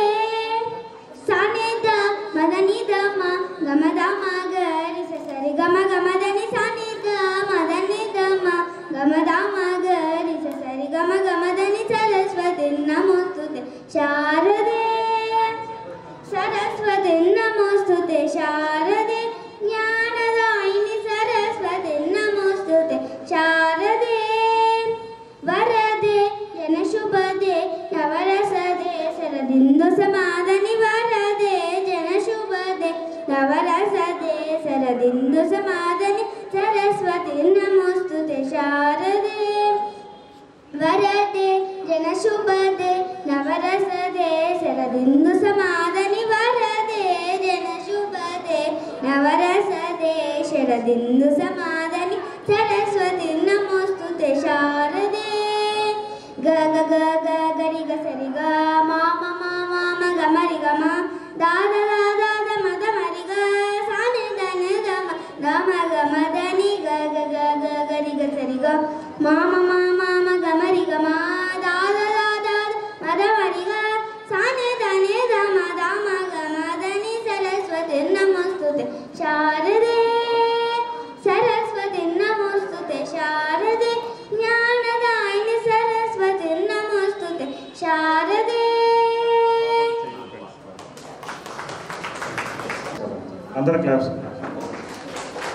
सनि ध म ध नि ध म ग म ध म ग रि स स रि ग म ध नि सा नि ग म ध नि ध म ग म ध म ग रि स स रि ग म ध नि सरस्वती नमोस्तुते शारदे सरस्वती नमोस्तुते शारदे ज्ञानदायिनि सरस्वती नमोस्तुते शारदे वरदे जनशुभदे नवरसदे शरदिन्दु समादनि वरदे जनशुभदे नवरसदे शरदिन्दु समादनि सरस्वती नमोस्तुते शारदे वरदे जनशुभदे नवरसदे शरदिन्दु समादनि वरदे जनशुभदे नवरसदे शरदिन्दु समादनि सरस्वती नमोस्तुते शारदे ग ग ग ग ग रि ग स रि ग म म म म म ग म रि ग म द द द द द म द म रि ग सा नि द नि द म द म ग म द नि ग ग ग ग ग रि ग स रि ग म म म म म ग म रि ग म द द द द म द म रि ग सा नि द नि द म द म ग म द नि सरस्वती नमोस्तुते शारदे सरस्वती नमोस्तुते शारदे ज्ञानदायिनि सरस्वती नमोस्तुते शारदे अंदर क्लास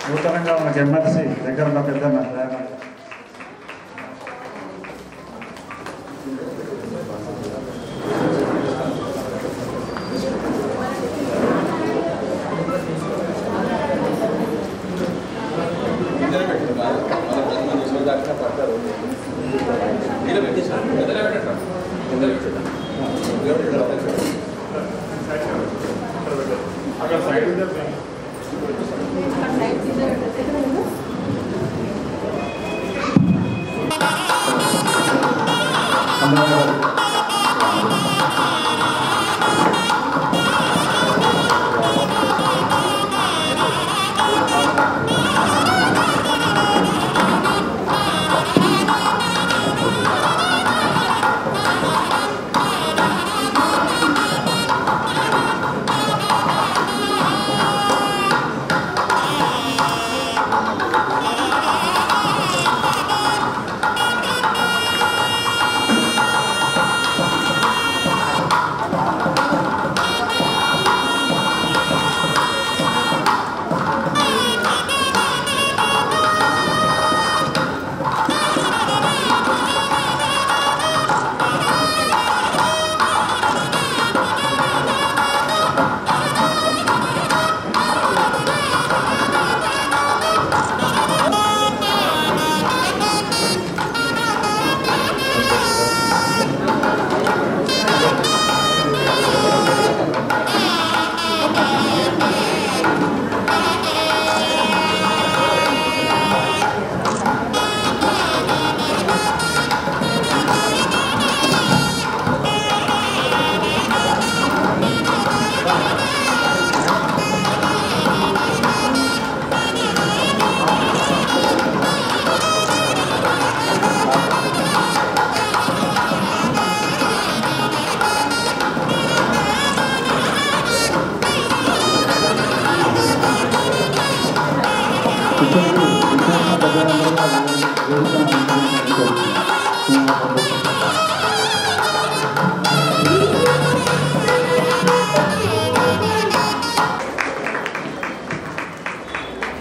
నూతనంగా మనకి ఎమ్మెల్సీ దగ్గర ఉన్న పెద్దన్న దయానంద్.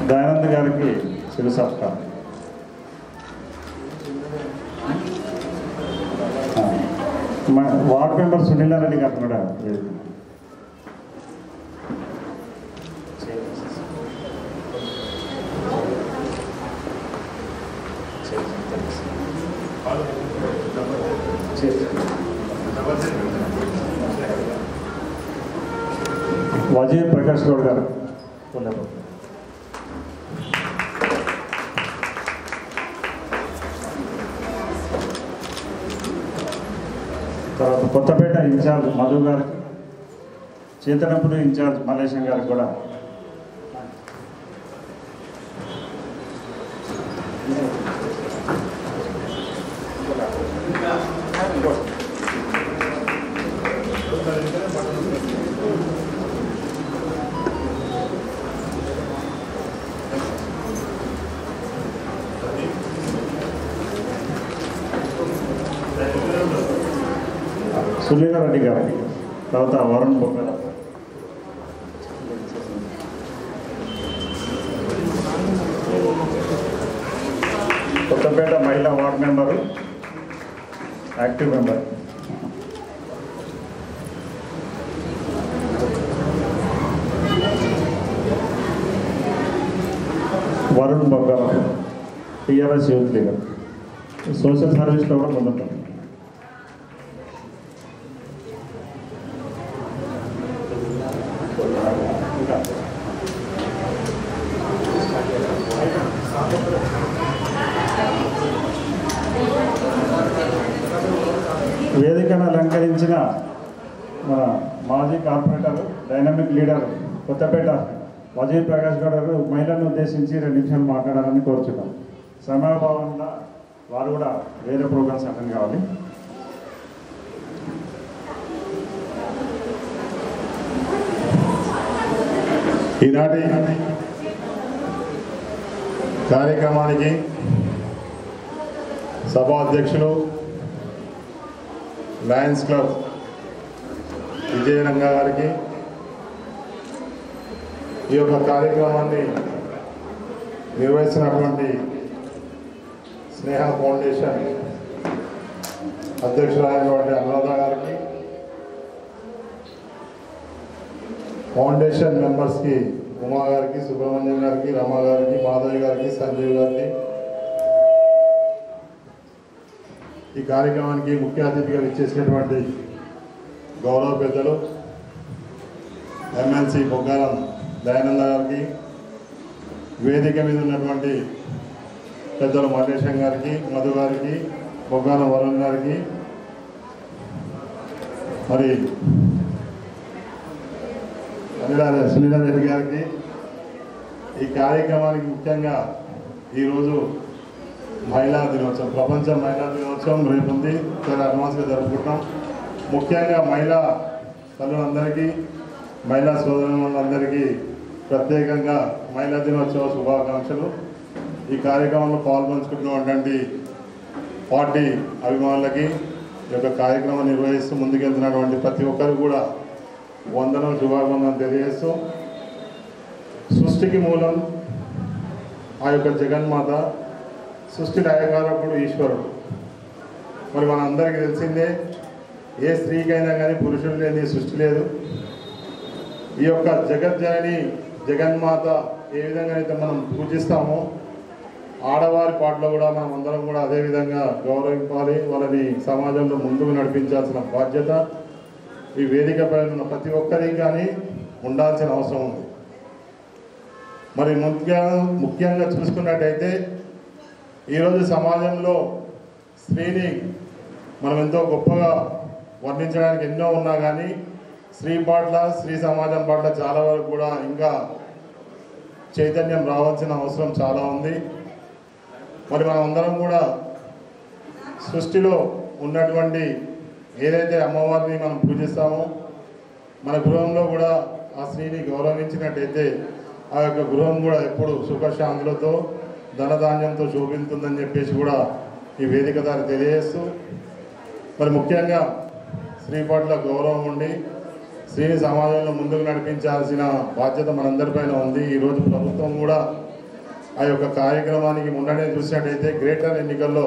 దయానంద్ గారికి చిరు సత్కారం. వార్డ్ మెంబర్ సునీలారెడ్డి గారు కూడా వజీర్ ప్రకాష్ గౌడ్ గారు తర్వాత కొత్తపేట ఇన్ఛార్జ్ మధు గారికి, చేతనపురి ఇన్ఛార్జ్ మల్లేశం గారికి కూడా సునీలారెడ్డి గారు, తర్వాత వరుణ్ బొగ్గల, కొత్తపేట మహిళా ward member, active member Varun Boggala, TRS youth leader, social సర్వీస్లో కూడా ముందుంటాం. వేదికను అలంకరించిన మన మాజీ corporator, dynamic leader Kothapet Wazir Prakash Goud garu మహిళలను ఉద్దేశించి 2 నిమిషాలు మాట్లాడాలని కోరుచున్నాం. సమయభావంలో వారు కూడా వేరే ప్రోగ్రామ్స్ అటెండ్ కావాలి. ఈనాటి కార్యక్రమానికి సభా అధ్యక్షులు లయన్స్ క్లబ్ విజయరంగ గారికి, ఈ యొక్క కార్యక్రమాన్ని నిర్వహిస్తున్నటువంటి స్నేహ ఫౌండేషన్ అధ్యక్షురాలైనటువంటి అనురాధ గారికి, ఫౌండేషన్ మెంబర్స్కి ఉమా గారికి, సుబ్రహ్మణ్యం గారికి, రమ గారికి, మాధవి గారికి, సంజీవ్ గారికి, ఈ కార్యక్రమానికి ముఖ్య అతిథిగా ఇచ్చేసినటువంటి గౌరవ పెద్దలు ఎమ్మెల్సీ బొగ్గారం దయానంద గారికి, వేదిక మీద ఉన్నటువంటి పెద్దలు మల్లేశం గారికి, మధు గారికి, బొగ్గారం వరుణ్ గారికి, మరి సునీల రెడ్డి గారికి, ఈ కార్యక్రమానికి ముఖ్యంగా ఈరోజు మహిళా దినోత్సవం, ప్రపంచ మహిళా దినోత్సవం రేపు ఉంది, చాలా అడ్వాన్స్గా జరుపుకుంటాం. ముఖ్యంగా మహిళా తల్లులందరికీ, మహిళా సోదరులందరికీ ప్రత్యేకంగా మహిళా దినోత్సవ శుభాకాంక్షలు. ఈ కార్యక్రమంలో పాల్పంచుకుంటున్నటువంటి పార్టీ అభిమానులకి, ఈ యొక్క కార్యక్రమం నిర్వహిస్తూ ముందుకెళ్తున్నటువంటి ప్రతి ఒక్కరు కూడా వందనం, శుభాకాంక్షలు తెలియజేస్తూ, సృష్టికి మూలం ఆ యొక్క జగన్మాత, సృష్టి లయకారకుడు ఈశ్వరుడు. మరి మనందరికీ తెలిసిందే, ఏ స్త్రీకైనా కానీ పురుషుడు లేని సృష్టి లేదు. ఈ యొక్క జగజ్జనని జగన్మాత ఏ విధంగా అయితే మనం పూజిస్తామో, ఆడవారి పాటలో కూడా మనం అందరం కూడా అదేవిధంగా గౌరవించాలి, వాళ్ళని సమాజంలో ముందుకు నడిపించాల్సిన బాధ్యత ఈ వేదికపై ఉన్న ప్రతి ఒక్కరికి కానీ ఉండాల్సిన అవసరం ఉంది. మరి ముఖ్యంగా చూసుకున్నట్టయితే ఈరోజు సమాజంలో స్త్రీని మనం ఎంతో గొప్పగా వర్ణించడానికి ఎన్నో ఉన్నా కానీ స్త్రీ పట్ల, స్త్రీ సమాజం పట్ల చాలా వరకు కూడా ఇంకా చైతన్యం రావాల్సిన అవసరం చాలా ఉంది. మరి మనం అందరం కూడా సృష్టిలో ఉన్నటువంటి ఏదైతే అమ్మవారిని మనం పూజిస్తామో, మన గృహంలో కూడా ఆ స్త్రీని గౌరవించినట్టయితే ఆ యొక్క గృహం కూడా ఎప్పుడు సుఖశాంతులతో, ధనధాన్యంతో శోభిస్తుందని చెప్పేసి కూడా ఈ వేదిక ద్వారా తెలియజేస్తూ, మరి ముఖ్యంగా స్త్రీ పట్ల గౌరవం ఉండి స్త్రీని సమాజంలో ముందుకు నడిపించాల్సిన బాధ్యత మనందరిపైన ఉంది. ఈరోజు ప్రభుత్వం కూడా ఆ యొక్క కార్యక్రమానికి మొన్ననే చూసినట్టయితే గ్రేటర్ ఎన్నికల్లో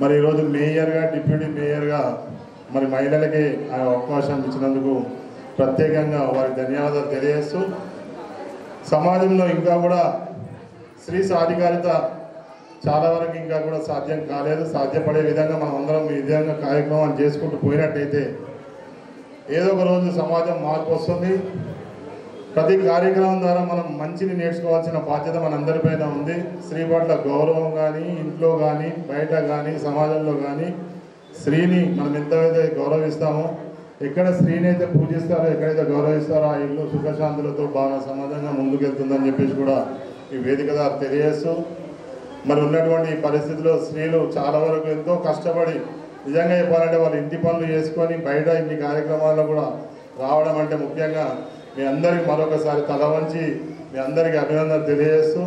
మరి ఈరోజు మేయర్గా, డిప్యూటీ మేయర్గా మరి మహిళలకి ఆ అవకాశం ఇచ్చినందుకు ప్రత్యేకంగా వారికి ధన్యవాదాలు తెలియజేస్తూ, సమాజంలో ఇంకా కూడా స్త్రీ సాధికారిత చాలా వరకు ఇంకా కూడా సాధ్యం కాలేదు. సాధ్యపడే విధంగా మనం అందరం ఈ విధంగా కార్యక్రమాన్ని చేసుకుంటూ పోయినట్టయితే ఏదో ఒక రోజు సమాజం మార్పు వస్తుంది. ప్రతి కార్యక్రమం ద్వారా మనం మంచిని నేర్చుకోవాల్సిన బాధ్యత మనందరిపైన ఉంది. స్త్రీ పట్ల గౌరవం కానీ, ఇంట్లో కానీ, బయట కానీ, సమాజంలో కానీ స్త్రీని మనం ఎంతైతే గౌరవిస్తామో, ఎక్కడ స్త్రీని అయితే పూజిస్తారో, ఎక్కడైతే గౌరవిస్తారో ఆ ఇల్లు సుఖశాంతులతో బాగా సమాజంగా ముందుకెళ్తుందని చెప్పేసి కూడా ఈ వేదిక ద్వారా తెలియజేస్తూ, మరి ఉన్నటువంటి ఈ పరిస్థితిలో స్త్రీలు చాలా వరకు ఎంతో కష్టపడి, నిజంగా చెప్పాలంటే వాళ్ళు ఇంటి పనులు చేసుకొని బయట ఇన్ని కార్యక్రమాల్లో కూడా రావడం అంటే ముఖ్యంగా మీ అందరికీ మరొకసారి తల వంచి మీ అందరికీ అభినందనలు తెలియజేస్తూ,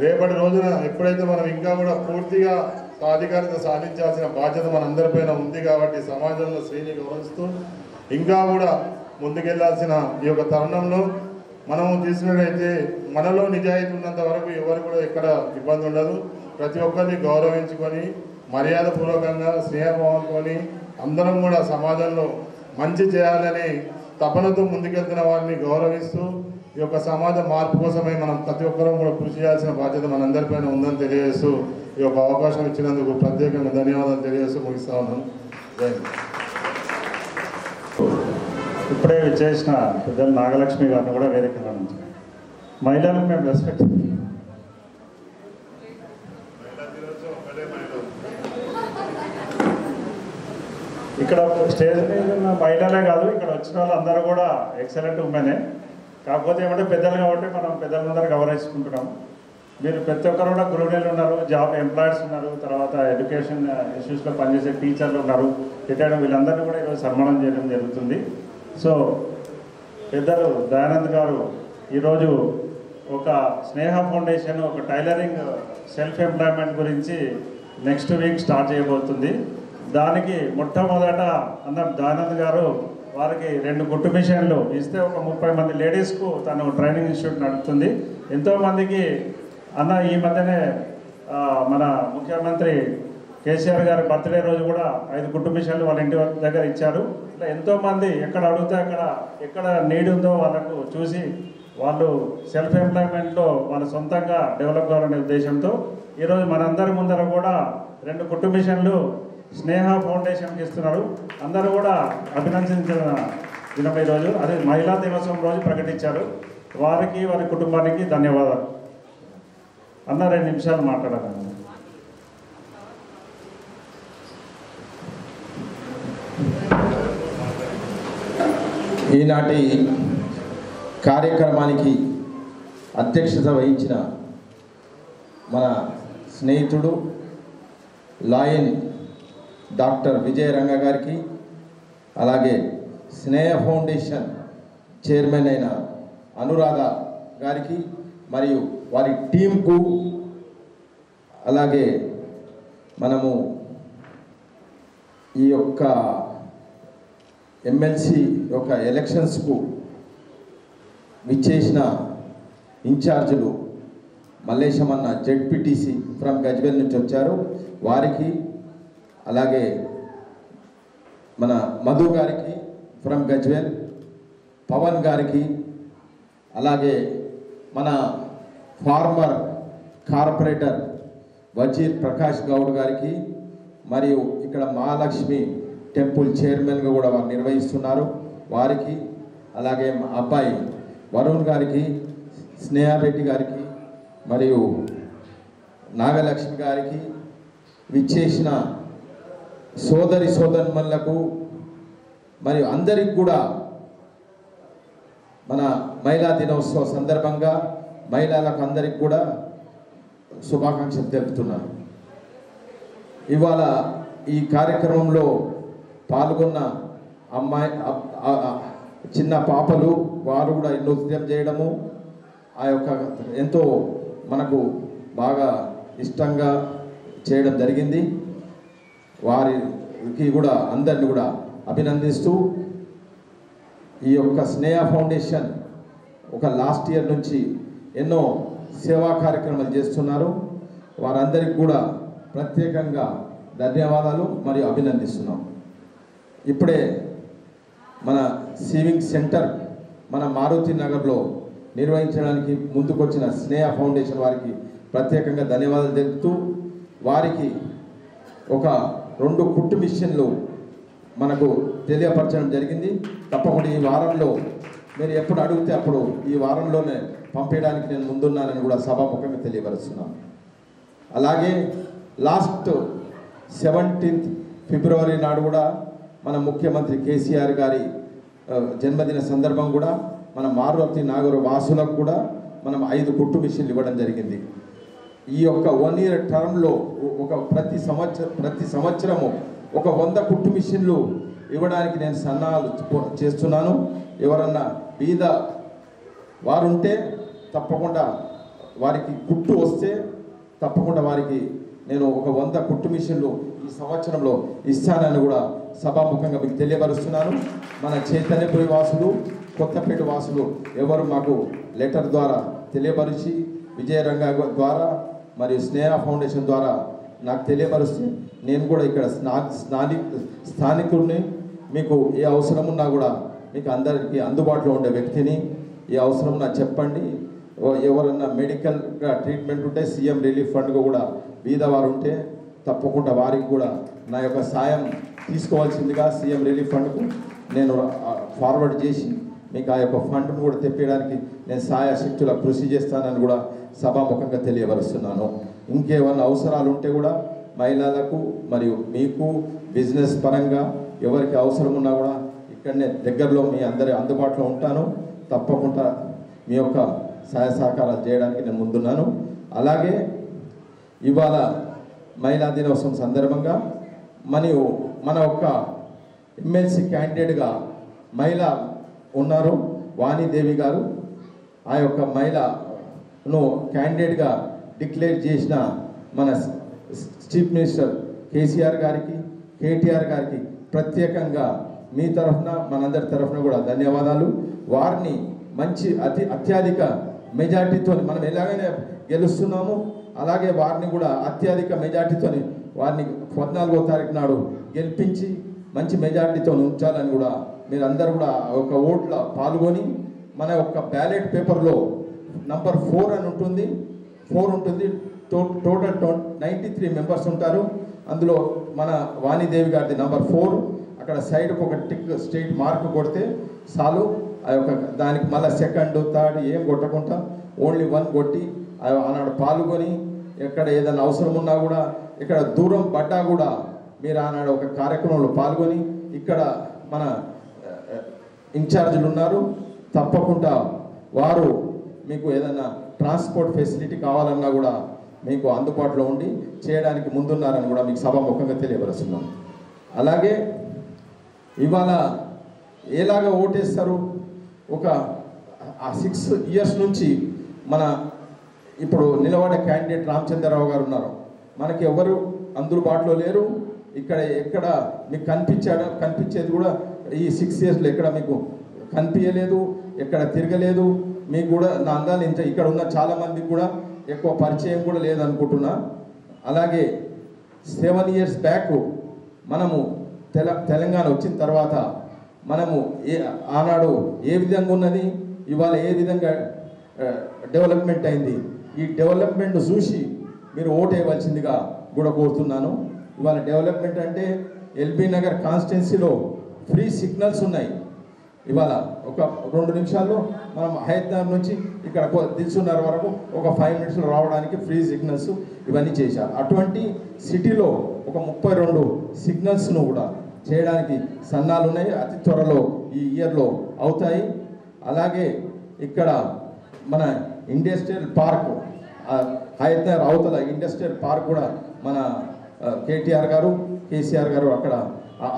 రేపటి రోజున ఎప్పుడైతే మనం ఇంకా కూడా పూర్తిగా సాధికారత సాధించాల్సిన బాధ్యత మనందరిపైన ఉంది కాబట్టి సమాజంలో స్త్రీని గౌరవిస్తూ ఇంకా కూడా ముందుకెళ్లాల్సిన ఈ యొక్క తరుణంలో మనము తీసుకున్నట్లయితే మనలో నిజాయితీ ఉన్నంత వరకు ఎవరు కూడా ఎక్కడ ఇబ్బంది ఉండదు. ప్రతి ఒక్కరిని గౌరవించుకొని మర్యాదపూర్వకంగా స్నేహభావంతో అందరం కూడా సమాజంలో మంచి చేయాలని తపనతో ముందుకెళ్తున్న వారిని గౌరవిస్తూ ఈ యొక్క సమాజ మార్పు కోసమే మనం ప్రతి ఒక్కరూ కూడా కృషి చేయాల్సిన బాధ్యత మనందరిపైన ఉందని తెలియజేస్తూ ఈ యొక్క అవకాశం ఇచ్చినందుకు ప్రత్యేకంగా ధన్యవాదాలు తెలియజేస్తూ ముగిస్తా ఉన్నాను. జై హింద్. ఇప్పుడే చేసిన పెద్దలు నాగలక్ష్మి గారిని కూడా వేదికగా నుంచి మహిళలకు మేము రెస్పెక్ట్ ఇక్కడ స్టేజ్ మీద ఉన్న మహిళలే కాదు, ఇక్కడ వచ్చిన వాళ్ళందరూ కూడా ఎక్సలెంట్ ఉమెనే. కాకపోతే ఏమంటే పెద్దలు కాబట్టి మనం పెద్దలందరూ గౌరవించుకుంటున్నాం. మీరు ప్రతి ఒక్కరు కూడా గృహిణులు ఉన్నారు, జాబ్ ఎంప్లాయర్స్ ఉన్నారు, తర్వాత ఎడ్యుకేషన్ ఇష్యూస్లో పనిచేసే టీచర్లు ఉన్నారు, రిటైర్డ్ వీళ్ళందరినీ కూడా ఈరోజు సన్మానం చేయడం జరుగుతుంది. సో పెద్దలు దయానంద్ గారు ఈరోజు ఒక స్నేహ ఫౌండేషన్, ఒక టైలరింగ్ సెల్ఫ్ ఎంప్లాయ్మెంట్ గురించి నెక్స్ట్ వీక్ స్టార్ట్ చేయబోతుంది. దానికి మొట్టమొదట దయానంద్ గారు వారికి 2 గుట్టు మిషన్లు ఇస్తే ఒక 30 మంది లేడీస్కు తను ట్రైనింగ్ ఇన్స్టిట్యూట్ నడుపుతుంది. ఎంతోమందికి అన్న ఈ మధ్యనే మన ముఖ్యమంత్రి కేసీఆర్ గారి బర్త్డే రోజు కూడా 5 కుట్టు మిషన్లు వాళ్ళ ఇంటి దగ్గర ఇచ్చారు. ఇట్లా ఎంతోమంది ఎక్కడ అడిగితే అక్కడ ఎక్కడ నీడ్ ఉందో వాళ్ళకు చూసి వాళ్ళు సెల్ఫ్ ఎంప్లాయ్మెంట్లో వాళ్ళ సొంతంగా డెవలప్ కావాలనే ఉద్దేశంతో ఈరోజు మనందరి ముందర కూడా 2 కుట్టు మిషన్లు స్నేహ ఫౌండేషన్కి ఇస్తున్నారు. అందరూ కూడా అభినందించిన దినం ఈరోజు. అదే మహిళా దినోత్సవం రోజు ప్రకటించారు. వారికి వారి కుటుంబానికి ధన్యవాదాలు. అన్న 2 నిమిషాలు మాట్లాడాలి. ఈనాటి కార్యక్రమానికి అధ్యక్షత వహించిన మన స్నేహితుడు లాయన్ డాక్టర్ విజయరంగ గారికి, అలాగే స్నేహ ఫౌండేషన్ చైర్మన్ అయిన అనురాధ గారికి మరియు వారి టీంకు, అలాగే మనము ఈ యొక్క ఎమ్మెల్సీ యొక్క ఎలక్షన్స్కు విచ్చేసిన ఇన్ఛార్జీలు మల్లేశమన్న జెడ్పీటీసీ ఫ్రమ్ గజ్వేల్ నుంచి వచ్చారు, వారికి, అలాగే మన మధు గారికి ఫ్రమ్ గజ్వేల్, పవన్ గారికి, అలాగే మన ఫార్మర్ కార్పొరేటర్ వజీర్ ప్రకాష్ గౌడ్ గారికి, మరియు ఇక్కడ మహాలక్ష్మి టెంపుల్ చైర్మన్గా కూడా వారు నిర్వహిస్తున్నారు వారికి, అలాగే మా అబ్బాయి వరుణ్ గారికి, స్నేహారెడ్డి గారికి, మరియు నాగలక్ష్మి గారికి, విచ్చేసిన సోదరి సోదరులకు మరియు అందరికి కూడా మన మహిళా దినోత్సవ సందర్భంగా మహిళలకు అందరికి కూడా శుభాకాంక్షలు తెలుపుతున్నాను. ఇవాళ ఈ కార్యక్రమంలో పాల్గొన్న అమ్మాయి చిన్న పాపలు వారు కూడా నృత్యం చేయడము ఆ యొక్క ఎంతో మనకు బాగా ఇష్టంగా చేయడం జరిగింది. వారికి కూడా అందరిని కూడా అభినందిస్తూ ఈ యొక్క స్నేహ ఫౌండేషన్ ఒక లాస్ట్ ఇయర్ నుంచి ఎన్నో సేవా కార్యక్రమాలు చేస్తున్నారు. వారందరికీ కూడా ప్రత్యేకంగా ధన్యవాదాలు మరియు అభినందిస్తున్నాం. ఇప్పుడే మన సేవింగ్ సెంటర్ మన మారుతి నగర్లో నిర్వహించడానికి ముందుకొచ్చిన స్నేహ ఫౌండేషన్ వారికి ప్రత్యేకంగా ధన్యవాదాలు తెలుపుతూ వారికి ఒక 2 కుట్టు మిషన్లు మనకు తెలియపరచడం జరిగింది. తప్పకుండా ఈ వారంలో మీరు ఎప్పుడు అడిగితే అప్పుడు ఈ వారంలోనే పంపించడానికి నేను ముందున్నానని కూడా సభాముఖంగా తెలియపరుస్తున్నాను. అలాగే లాస్ట్ 17th ఫిబ్రవరి నాడు కూడా మన ముఖ్యమంత్రి కేసీఆర్ గారి జన్మదిన సందర్భం కూడా మన మారుతి నాగర్ వాసులకు కూడా మనం 5 కుట్టు మిషన్లు ఇవ్వడం జరిగింది. ఈ యొక్క 1 year టర్మ్లో ఒక ప్రతి సంవత్సరము ఒక 100 కుట్టు మిషన్లు ఇవ్వడానికి నేను సన్నాహాలు చేస్తున్నాను. ఎవరన్నా బీద వారుంటే తప్పకుండా వారికి కుట్టు వస్తే తప్పకుండా వారికి నేను ఒక 100 కుట్టు మిషన్లు ఈ సంవత్సరంలో ఇస్తానని కూడా సభాముఖంగా మీకు తెలియపరుస్తున్నాను. మన చైతన్యపురి వాసులు, కొత్తపేట వాసులు ఎవరు మాకు లెటర్ ద్వారా తెలియపరిచి విజయరంగ ద్వారా మరియు స్నేహ ఫౌండేషన్ ద్వారా నాకు తెలియపరిస్తే నేను కూడా ఇక్కడ స్థానికుడిని, మీకు ఏ అవసరం ఉన్నా కూడా మీకు అందరికీ అందుబాటులో ఉండే వ్యక్తిని, ఏ అవసరం ఉన్నా చెప్పండి. ఎవరన్నా మెడికల్గా ట్రీట్మెంట్ ఉంటే సీఎం రిలీఫ్ ఫండ్గా కూడా బీదవారు ఉంటే తప్పకుండా వారికి కూడా నా యొక్క సాయం తీసుకోవాల్సిందిగా సీఎం రిలీఫ్ ఫండ్కు నేను ఫార్వర్డ్ చేసి మీకు ఆ యొక్క ఫండ్ను కూడా తెప్పడానికి నేను సాయశక్తుల కృషి చేస్తానని కూడా సభాముఖంగా తెలియపరుస్తున్నాను. ఇంకేమన్నా అవసరాలు ఉంటే కూడా మహిళలకు మరియు మీకు బిజినెస్ పరంగా ఎవరికి అవసరం ఉన్నా కూడా ఇక్కడనే దగ్గరలో మీ అందరి అందుబాటులో ఉంటాను. తప్పకుండా మీ యొక్క సహాయ సహకారాలు చేయడానికి నేను ముందున్నాను. అలాగే ఇవాళ మహిళా దినోత్సవం సందర్భంగా మరియు మన ఒక ఎమ్మెల్సీ క్యాండిడేట్గా మహిళ ఉన్నారు వాణిదేవి గారు. ఆ యొక్క మహిళను క్యాండిడేట్గా డిక్లేర్ చేసిన మన చీఫ్ మినిస్టర్ కేసీఆర్ గారికి, కేటీఆర్ గారికి ప్రత్యేకంగా మీ తరఫున మనందరి తరఫున కూడా ధన్యవాదాలు. వారిని మంచి అత్యధిక మెజార్టీతో మనం ఎలాగైనా గెలుస్తున్నాము, అలాగే వారిని కూడా అత్యధిక మెజార్టీతో వారిని 14వ తారీఖు నాడు గెలిపించి మంచి మెజార్టీతో ఉంచాలని కూడా మీరందరూ కూడా ఒక ఓట్లో పాల్గొని మన యొక్క బ్యాలెట్ పేపర్లో నంబర్ 4 అని ఉంటుంది, 4 ఉంటుంది. టోటల్ 93 మెంబర్స్ ఉంటారు. అందులో మన వాణిదేవి గారిది నంబర్ 4. అక్కడ సైడ్కి ఒక టిక్ స్ట్రైట్ మార్క్ కొడితే చాలు. ఆ యొక్క దానికి మళ్ళీ సెకండ్ థర్డ్ ఏం కొట్టకుండా ఓన్లీ 1 కొట్టి ఆనాడు పాల్గొని ఎక్కడ ఏదైనా అవసరం ఉన్నా కూడా ఇక్కడ దూరం పడ్డా కూడా మీరు ఆనాడు ఒక కార్యక్రమంలో పాల్గొని ఇక్కడ మన ఇన్ఛార్జీలు ఉన్నారు, తప్పకుండా వారు మీకు ఏదైనా ట్రాన్స్పోర్ట్ ఫెసిలిటీ కావాలన్నా కూడా మీకు అందుబాటులో ఉండి చేయడానికి ముందున్నారని కూడా మీకు సభాముఖంగా తెలియపరుస్తున్నాం. అలాగే ఇవాళ ఎలాగా ఓటేస్తారు, ఒక 6 ఇయర్స్ నుంచి మన ఇప్పుడు నిలబడే క్యాండిడేట్ రామచంద్రరావు గారు ఉన్నారు. మనకి ఎవరు అందుబాటులో లేరు. ఇక్కడ ఎక్కడ మీకు కనిపించేది కూడా ఈ 6 ఇయర్స్లో ఎక్కడ మీకు కనిపించలేదు, ఎక్కడ తిరగలేదు. మీకు కూడా నా అందాలు ఇక్కడ ఉన్న చాలామందికి కూడా ఎక్కువ పరిచయం కూడా లేదనుకుంటున్నా. అలాగే 7 ఇయర్స్ బ్యాక్ మనము తెలంగాణ వచ్చిన తర్వాత మనము ఆనాడు ఏ విధంగా ఉన్నది, ఇవాళ ఏ విధంగా డెవలప్మెంట్ అయింది, ఈ డెవలప్మెంట్ చూసి మీరు ఓటు వేయవలసిందిగా కూడా కోరుతున్నాను. ఇవాళ డెవలప్మెంట్ అంటే ఎల్బీ నగర్ కాన్స్టిట్యున్సీలో ఫ్రీ సిగ్నల్స్ ఉన్నాయి. ఇవాళ ఒక 2 నిమిషాల్లో మనం హైదరాబాద్ నుంచి ఇక్కడ దిల్సున్నర వరకు ఒక 5 మినిట్స్లో రావడానికి ఫ్రీ సిగ్నల్స్ ఇవన్నీ చేశారు. అటువంటి సిటీలో ఒక 32 సిగ్నల్స్ను కూడా చేయడానికి సన్నాలు ఉన్నాయి. అతి త్వరలో ఈ ఇయర్లో అవుతాయి. అలాగే ఇక్కడ మన ఇండస్ట్రియల్ పార్క్ హైదరాబాద్ అవతల ఇండస్ట్రియల్ పార్క్ కూడా మన కేసీఆర్ గారు అక్కడ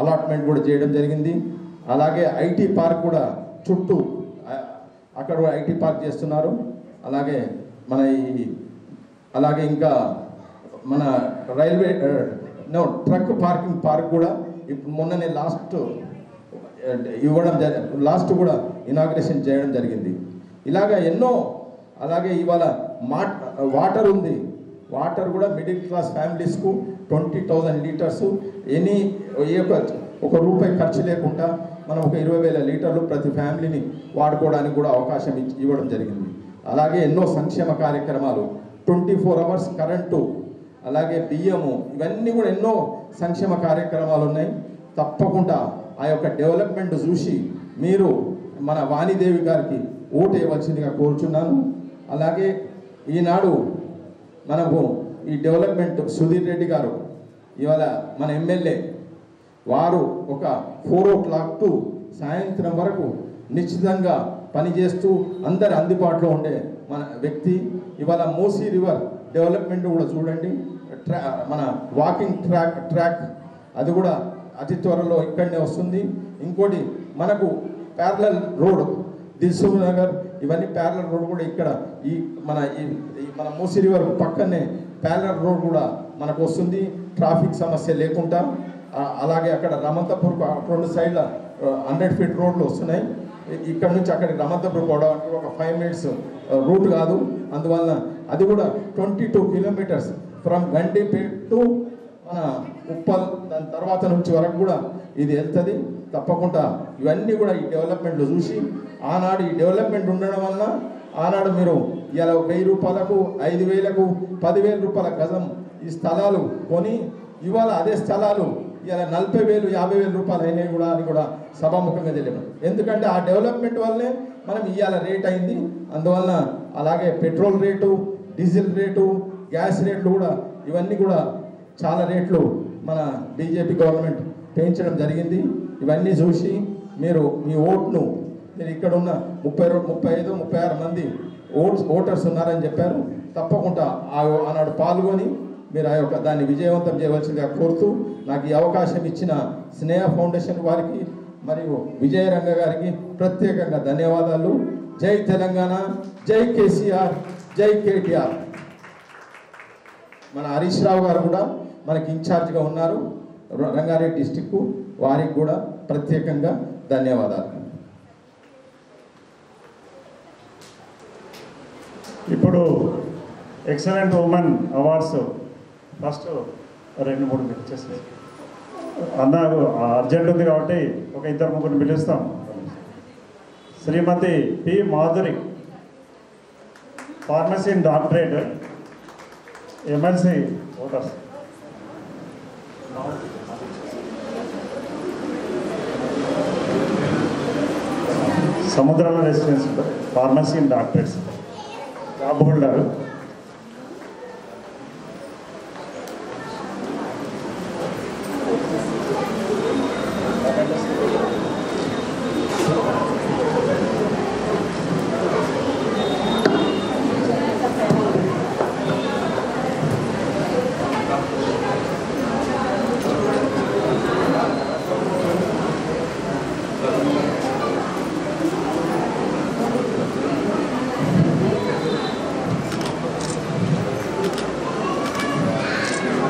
అలాట్మెంట్ కూడా చేయడం జరిగింది. అలాగే ఐటీ పార్క్ కూడా చుట్టూ అక్కడ కూడా ఐటీ పార్క్ చేస్తున్నారు. అలాగే అలాగే ఇంకా మన రైల్వే ట్రక్ పార్కింగ్ పార్క్ కూడా ఇప్పుడు మొన్ననే లాస్ట్ కూడా ఇనాగ్రేషన్ చేయడం జరిగింది. ఇలాగా ఎన్నో. అలాగే ఇవాళ వాటర్ ఉంది. వాటర్ కూడా మిడిల్ క్లాస్ ఫ్యామిలీస్కు 20,000 లీటర్స్ ఒక రూపాయి ఖర్చు లేకుండా మనం ఒక 20,000 లీటర్లు ప్రతి ఫ్యామిలీని వాడుకోవడానికి కూడా అవకాశం ఇవ్వడం జరిగింది. అలాగే ఎన్నో సంక్షేమ కార్యక్రమాలు, 24 అవర్స్ కరెంటు, అలాగే బియ్యము, ఇవన్నీ కూడా ఎన్నో సంక్షేమ కార్యక్రమాలు ఉన్నాయి. తప్పకుండా ఆ యొక్క డెవలప్మెంట్ చూసి మీరు మన వాణిదేవి గారికి ఓటు వేయవలసిందిగా కోరుచున్నాను. అలాగే ఈనాడు మనకు ఈ డెవలప్మెంట్ సుధీర్ రెడ్డి గారు ఇవాళ మన ఎమ్మెల్యే వారు ఒక 4 o'clock టు సాయంత్రం వరకు నిశ్చితంగా పనిచేస్తూ అందరి అందుబాటులో ఉండే మన వ్యక్తి. ఇవాళ మూసీ రివర్ డెవలప్మెంట్ కూడా చూడండి, మన వాకింగ్ ట్రాక్ అది కూడా అతి త్వరలో ఇక్కడనే వస్తుంది. ఇంకోటి మనకు ప్యారలల్ రోడ్ దిల్సుఖ్ నగర్ ఇవన్నీ ప్యారలల్ రోడ్ కూడా ఇక్కడ మన మూసీ రివర్ పక్కనే ప్యారలల్ రోడ్ కూడా మనకు వస్తుంది, ట్రాఫిక్ సమస్య లేకుండా. అలాగే అక్కడ రమంతపూర్ 2 సైడ్ల 100 feet రోడ్లు వస్తున్నాయి. ఇక్కడ నుంచి అక్కడికి రమంతపూర్ పోవడానికి ఒక 5 minutes రూట్ కాదు. అందువలన అది కూడా 22 kilometers ఫ్రమ్ గండిపేట్ టు మన ఉప్పల్, దాని తర్వాత నుంచి వరకు కూడా ఇది వెళ్తుంది. తప్పకుండా ఇవన్నీ కూడా ఈ డెవలప్మెంట్లు చూసి ఆనాడు ఈ డెవలప్మెంట్ ఉండడం వలన ఆనాడు మీరు ఇలా 1000 రూపాయలకు 5000కు 10,000 రూపాయల గజం ఈ స్థలాలు కొని ఇవాళ అదే స్థలాలు ఇలా 40,000 50,000 రూపాయలు అయినాయి కూడా అని కూడా సభాముఖంగా తెలియదు. ఎందుకంటే ఆ డెవలప్మెంట్ వల్లనే మనం ఇవాళ రేట్ అయింది. అందువలన అలాగే petrol rate, diesel rate, gas రేట్లు కూడా ఇవన్నీ కూడా చాలా రేట్లు మన బీజేపీ గవర్నమెంట్ పెంచడం జరిగింది. ఇవన్నీ చూసి మీరు మీ ఓట్ను మీరు ఇక్కడ ఉన్న 35-36 మంది ఓటర్స్ ఉన్నారని చెప్పారు. తప్పకుండా ఆనాడు పాల్గొని మీరు ఆ యొక్క దాన్ని విజయవంతం చేయవలసిందిగా కోరుతూ నాకు ఈ అవకాశం ఇచ్చిన స్నేహ ఫౌండేషన్ వారికి మరియు విజయరంగ గారికి ప్రత్యేకంగా ధన్యవాదాలు. జై తెలంగాణ, జై కేసీఆర్, జై కేటీఆర్. మన హరీష్ రావు గారు కూడా మనకి ఇన్ఛార్జ్గా ఉన్నారు రంగారెడ్డి డిస్టిక్, వారికి కూడా ప్రత్యేకంగా ధన్యవాదాలు. ఎక్సలెంట్ ఉమెన్ అవార్డ్స్ ఫస్ట్ 2-3 మీకు ఇచ్చేసి అన్నారు. అర్జెంట్ ఉంది కాబట్టి ఒక 2-3 పిలుస్తాం. Shrimati P Madhuri, pharmacy in doctorate, MLC voters. Samudrala residence pharmacy in doctorates job holder.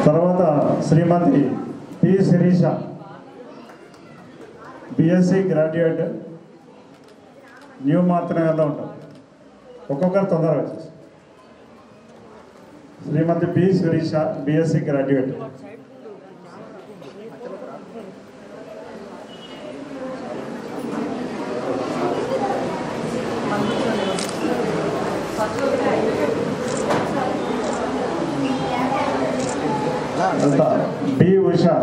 తర్వాత Shrimati P Sirisha, BSc graduate, new మార్తనగర్లో ఉంటారు. ఒక్కొక్కరు తొందరగా వచ్చేసి. Shrimati P Sirisha, BSc graduate. B Usha,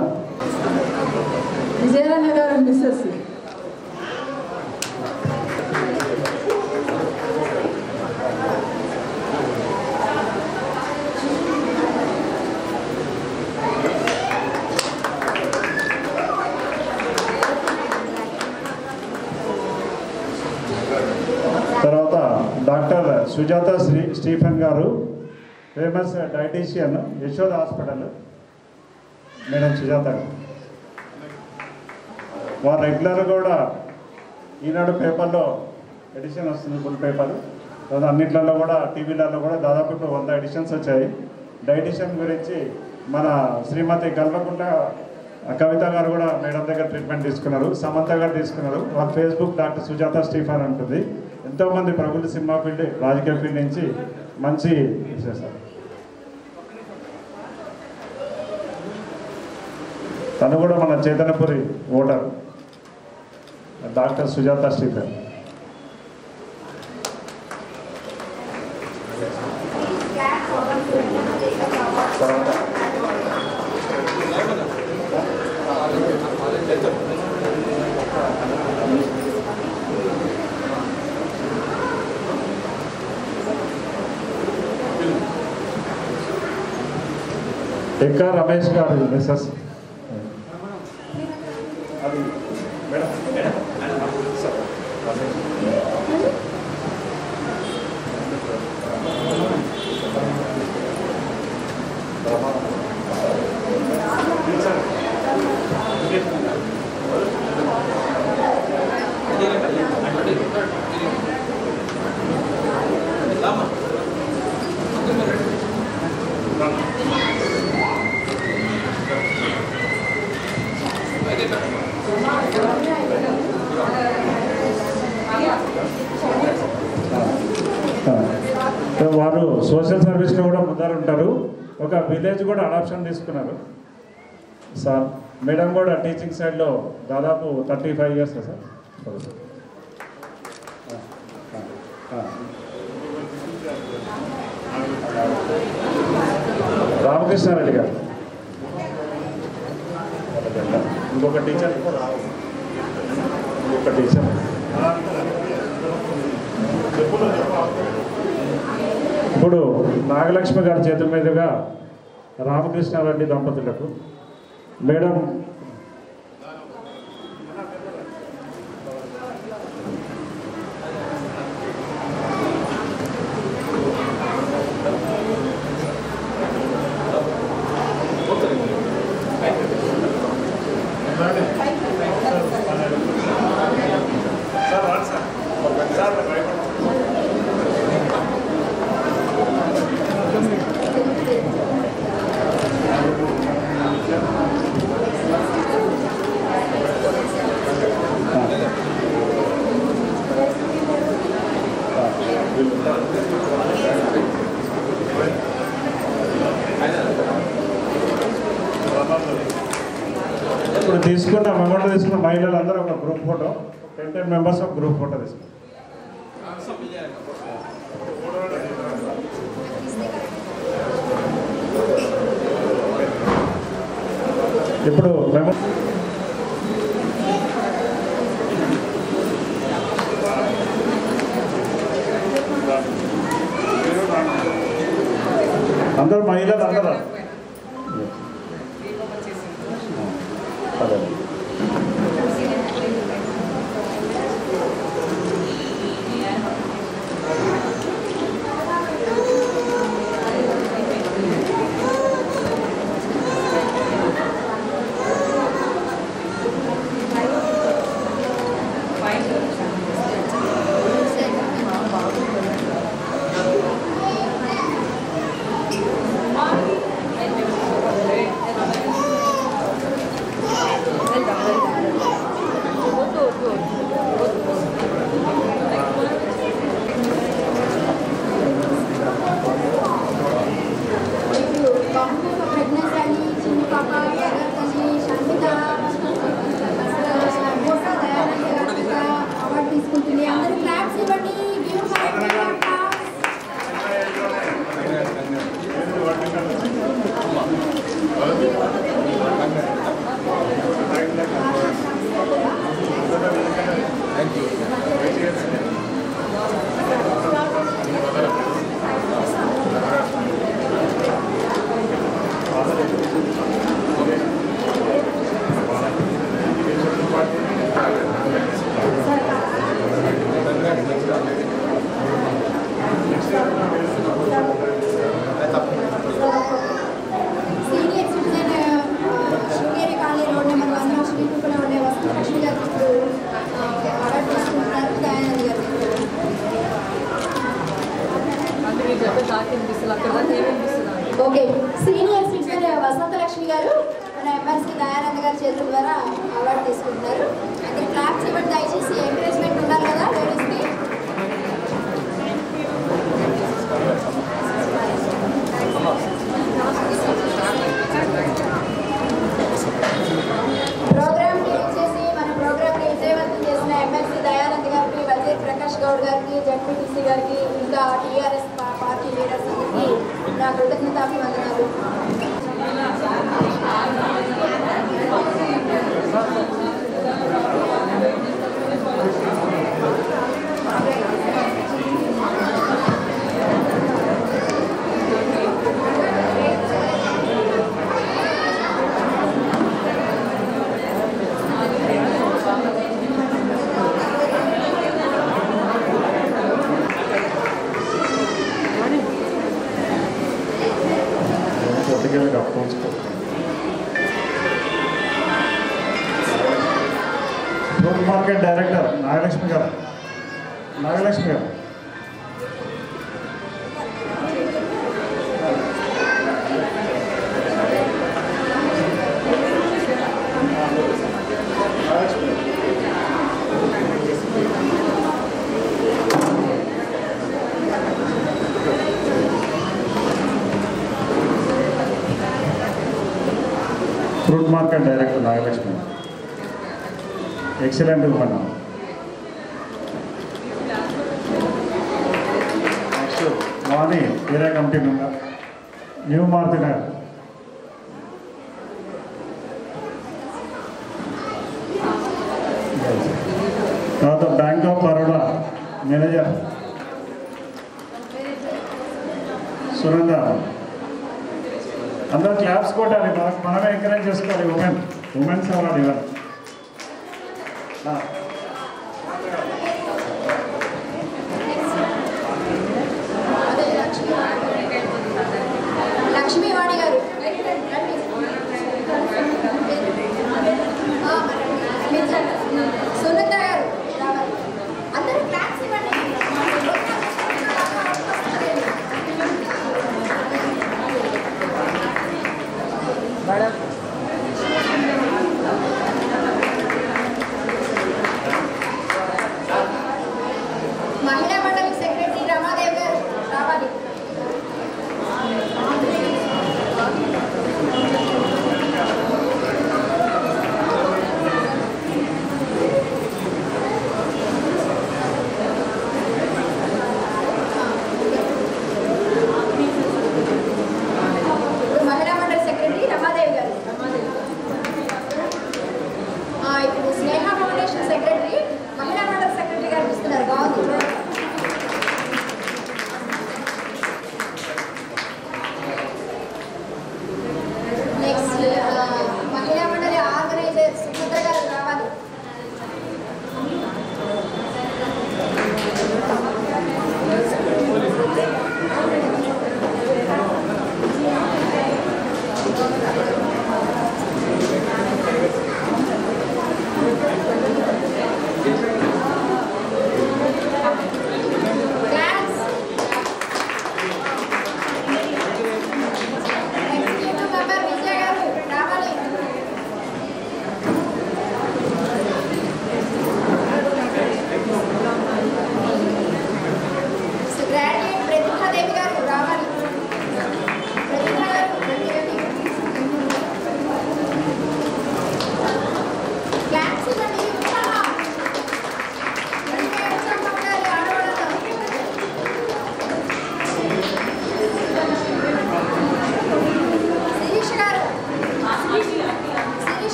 Vizianagaram Mrs. తర్వాత doctor Sujatha Stephen garu, famous dietitian, Yashoda hospital. Madam Sujatha garu వారు రెగ్యులర్ కూడా ఈనాడు పేపర్లో ఎడిషన్ వస్తుంది, ఫుల్ పేపర్. తర్వాత అన్నిట్లలో కూడా టీవీలలో కూడా దాదాపు ఇప్పుడు 100 ఎడిషన్స్ వచ్చాయి. డైటీషియన్ గురించి మన శ్రీమతి కల్వకుంట కవిత గారు కూడా మేడం దగ్గర ట్రీట్మెంట్ తీసుకున్నారు. సమంత గారు తీసుకున్నారు. వాళ్ళ ఫేస్బుక్ డాక్టర్ సుజాత స్టీఫెన్ ఉంటుంది. ఎంతోమంది ప్రబుద్ధ సినిమా ఫీల్డ్, రాజకీయ ఫీల్డ్ నుంచి మంచి చేస్తారు. తను కూడా మన Chaitanyapuri voter doctor Sujatha Stephen. Ekka Ramesh garu Mrs. అది మేడం వారు సోషల్ సర్వీస్లో కూడా ముందర ఉంటారు. ఒక విలేజ్ కూడా అడాప్షన్ తీసుకున్నారు సార్. మేడం కూడా టీచింగ్ సైడ్లో దాదాపు 35 years సార్. రామకృష్ణారెడ్డి గారు ఇంకొక టీచర్, ఇప్పుడు నాగలక్ష్మి గారి చేతుల మీదుగా రామకృష్ణారెడ్డి దంపతులకు మేడం ఇప్పుడు తీసుకున్న అమౌంట్ తీసుకున్న మహిళలందరూ ఒక గ్రూప్ ఫోటో 10 మెంబర్స్ ఒక గ్రూప్ ఫోటో తీసుకున్నాం. ఇప్పుడు అందరూ మహిళలు అందరూ ఓకే, సీనియర్ సిటిజన్ వసంత లక్ష్మి గారు మన ఎమ్మెల్సీ దయానంద్ గారి చేతుల ద్వారా అవార్డు తీసుకుంటున్నారు. అది క్లాప్స్ ఇవ్వండి దయచేసి, ఎంకరేజ్మెంట్ ఉండాలి కదా లేడీస్కి. ప్రోగ్రామ్ని ఇచ్చేసి మన ప్రోగ్రామ్ని విజయవంతం చేసిన ఎమ్మెల్సీ దయానంద్ గారికి, వజీర్ ప్రకాష్ గౌడ్ గారికి, జడ్పీటీసీ గారికి, ఇంకా టీఆర్ఎస్ పార్టీ లీడర్స్ అందరికీ నా కృతజ్ఞతాభివందనాలు. Fruit market director Nagalakshmi garu. Fruit market director Nagalakshmi, excellent women. Next Vani area committee member, new Maruthi Nagar. తర్వాత bank of Baroda manager Sunanda. అందరూ క్లాప్స్ కొట్టాలి, మనమే ఎంకరేజ్ చేసుకోవాలి. ఉమెన్స్ అవార్డు ఇవ్వాలి. లక్ష్మీవాణి గారు, సునంద గారు రావాలి. అందరూ క్లాప్స్ ఇవ్వండి. మహిళా మండలి సెక్రటరీ రమాదేవి గారు రావాలి.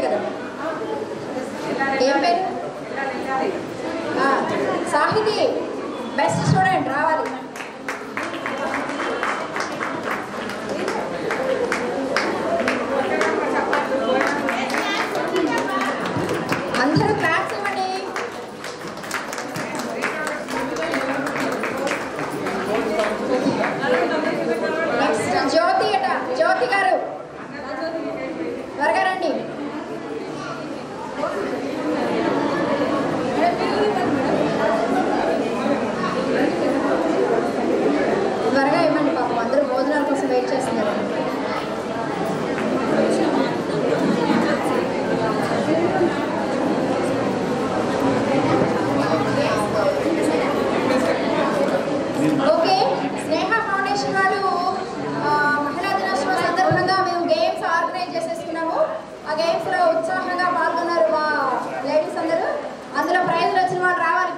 కదా. ఏం పేరు? సాహితీ బెస్ట్ స్టూడెంట్ రావాలి. అందరూ క్లాప్స్ ఇవ్వండి. నెక్స్ట్ జ్యోతి అట. జ్యోతి గారు త్వరగా రండి. త్వరగా ఇవ్వండి, పాపం అందరూ భోజనాల కోసం వెయిట్ చేస్తున్నారు. ఓకే, స్నేహ ఫౌండేషన్ వాళ్ళు మహిళా దినోత్సవం సందర్భంగా మేము గేమ్స్ ఆర్గనైజ్ చేసేసుకున్నాము. ఆ గేమ్స్లో ఉత్సాహంగా పాల్గొన్నారు మా లేడీస్ అందరూ. అందులో ప్రైజ్లు వచ్చిన వాళ్ళు రావాలి.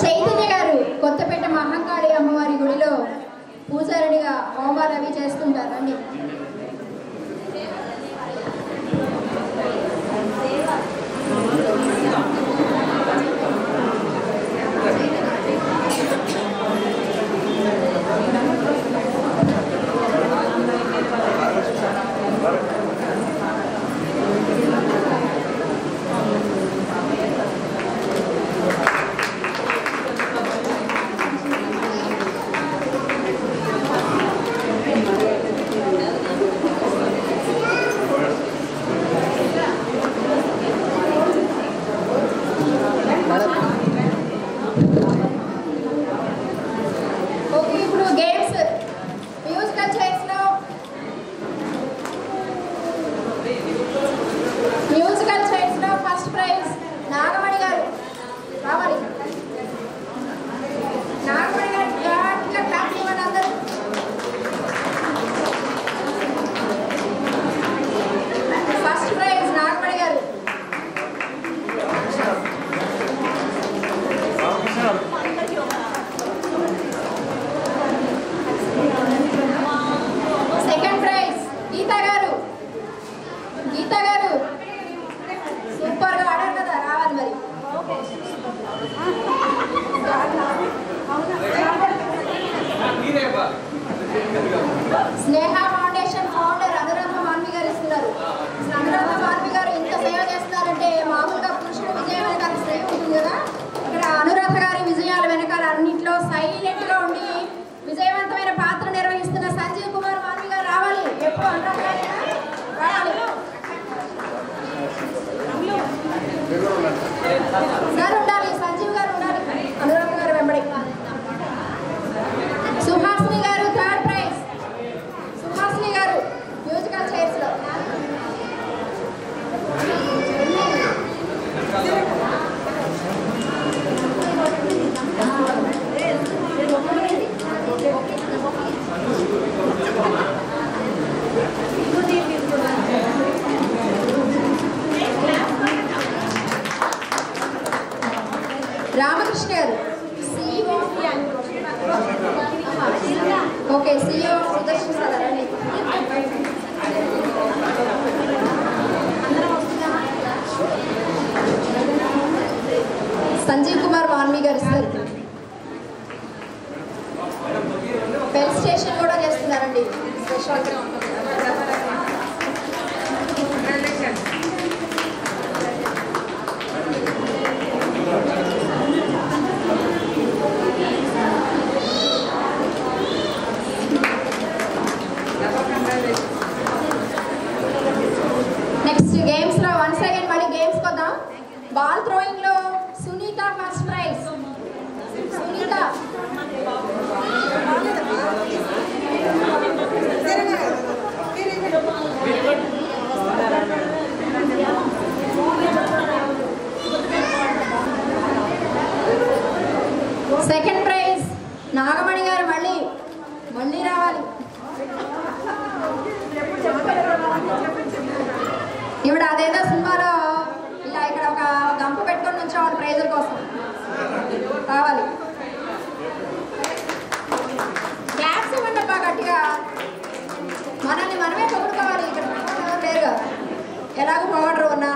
చైతన్య గారు కొత్తపేట మహంకాళి అమ్మవారి గుడిలో పూజారుడిగా హోమాలు అవి చేస్తుంటారండి. స్నేహ ఫౌండేషన్ ఫౌండర్ అనురాధ మాన్వి గారు ఇస్తున్నారు. అనురాధ మాన్వి గారు ఇంత సేవ చేస్తున్నారంటే మామూలుగా పురుషుల విజయం వెనకాల స్త్రీ ఉంటుంది కదా, ఇక్కడ అనురాధ గారి విజయాల వెనకాల అన్నింటిలో సైలెంట్గా ఉండి విజయవంతమైన పాత్ర నిర్వహిస్తున్న సంజీవ్ కుమార్ మాన్వి గారు రావాలి. ఎప్పుడు అనురాధ గారు రావాలి సార్, ఉండాలి సంజీవ్ గారు ఉండాలి అనురాధ గారు వెంబడి. సుహాసిని గారు థర్డ్ ప్రైజ్. సుహాసిని గారు మ్యూజికల్ చైర్స్ లో. రామకృష్ణ గారు CEO. Okay, CEO Sudarshan sir రండి. సంజీవ్ కుమార్ మాన్వి గారు సార్ పెల్ స్టేషన్ కూడా చేస్తున్నారండి స్పెషల్. నెక్స్ట్ గేమ్స్ లో వన్స్ అగైన్ మళ్ళీ గేమ్స్ కొద్దాం. బాల్ థ్రోయింగ్ లో Sunitha first prize. Sunitha second prize. Nagamani గారు మళ్ళీ రావాలి. ఇప్పుడు అదేదో సినిమాలో ఇలా ఇక్కడ ఒక గంప పెట్టుకొని ఉంచేవాళ్ళు ప్రైజుల కోసం కావాలి. క్లాప్స్ ఇవ్వండి బాగా గట్టిగా. మనల్ని మనమే పొగుడుకోవాలి. ఇక్కడ ఎవరు లేరు కదా, ఎలాగో పొగడరు ఉన్నా.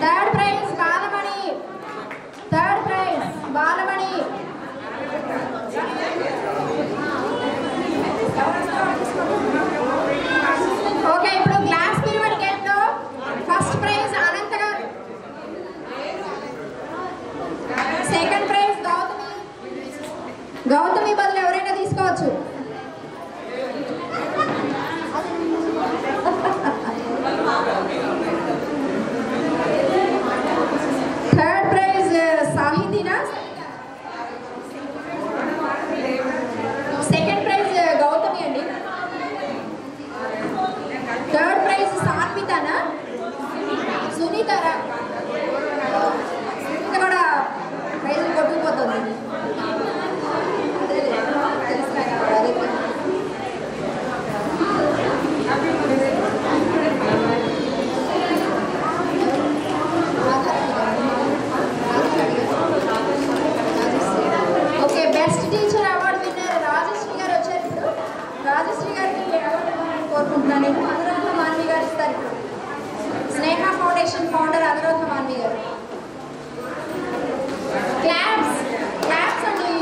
Third prize Balamani. Third prize Balamani. Okay, ఇప్పుడు గ్లాస్ పిరమిడ్ గేమ్లో first prize Anantha garu, second prize Gauthami. Gauthami బదులు ఎవరైనా తీసుకోవచ్చు. థర్డ్ ప్రైజ్ సాహితీనా. సెకండ్ ప్రైజ్ గౌతమి అండి. థర్డ్ ప్రైజ్ సాన్వితానా సునీతారా. ఇంకా కూడా ప్రైజ్ కొట్టుకుపోతుంది. Okay, best teacher award winner Rajashree garu వచ్చారు. ఇప్పుడు రాజశ్రీ గారికి అవార్డు ఇవ్వాలని కోరుకుంటున్నాను. నేను అనురాధ మాన్వి గారు ఇస్తారు. ఇప్పుడు స్నేహ ఫౌండేషన్ ఫౌండర్ అనురాధ మాన్వి గారు. క్లాప్స్ క్లాప్స్ అండి.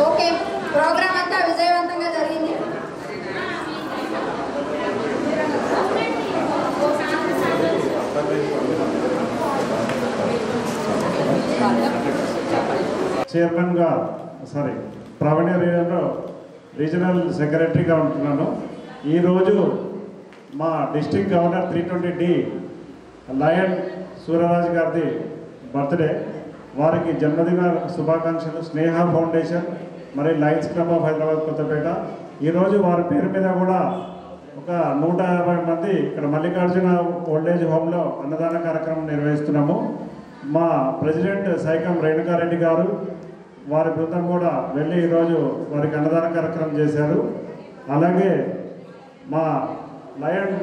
ఓకే, ప్రోగ్రామ్ అంతా విజయవంతంగా జరిగింది. చైర్మన్గా ప్రావీణ్య రీజనల్ సెక్రటరీగా ఉంటున్నాను. ఈరోజు మా district governor 320D lion Suryaraju గారిది బర్త్డే. వారికి జన్మదిన శుభాకాంక్షలు. స్నేహ ఫౌండేషన్ మరి lions club of Hyderabad Kothapet ఈరోజు వారి పేరు మీద కూడా ఒక 150 మంది ఇక్కడ మల్లికార్జున ఓల్డేజ్ హోమ్లో అన్నదాన కార్యక్రమం నిర్వహిస్తున్నాము. మా ప్రెసిడెంట్ సైకం రేణుకారెడ్డి గారు వారి బృందం కూడా వెళ్ళి ఈరోజు వారికి అన్నదాన కార్యక్రమం చేశారు. అలాగే మా లయన్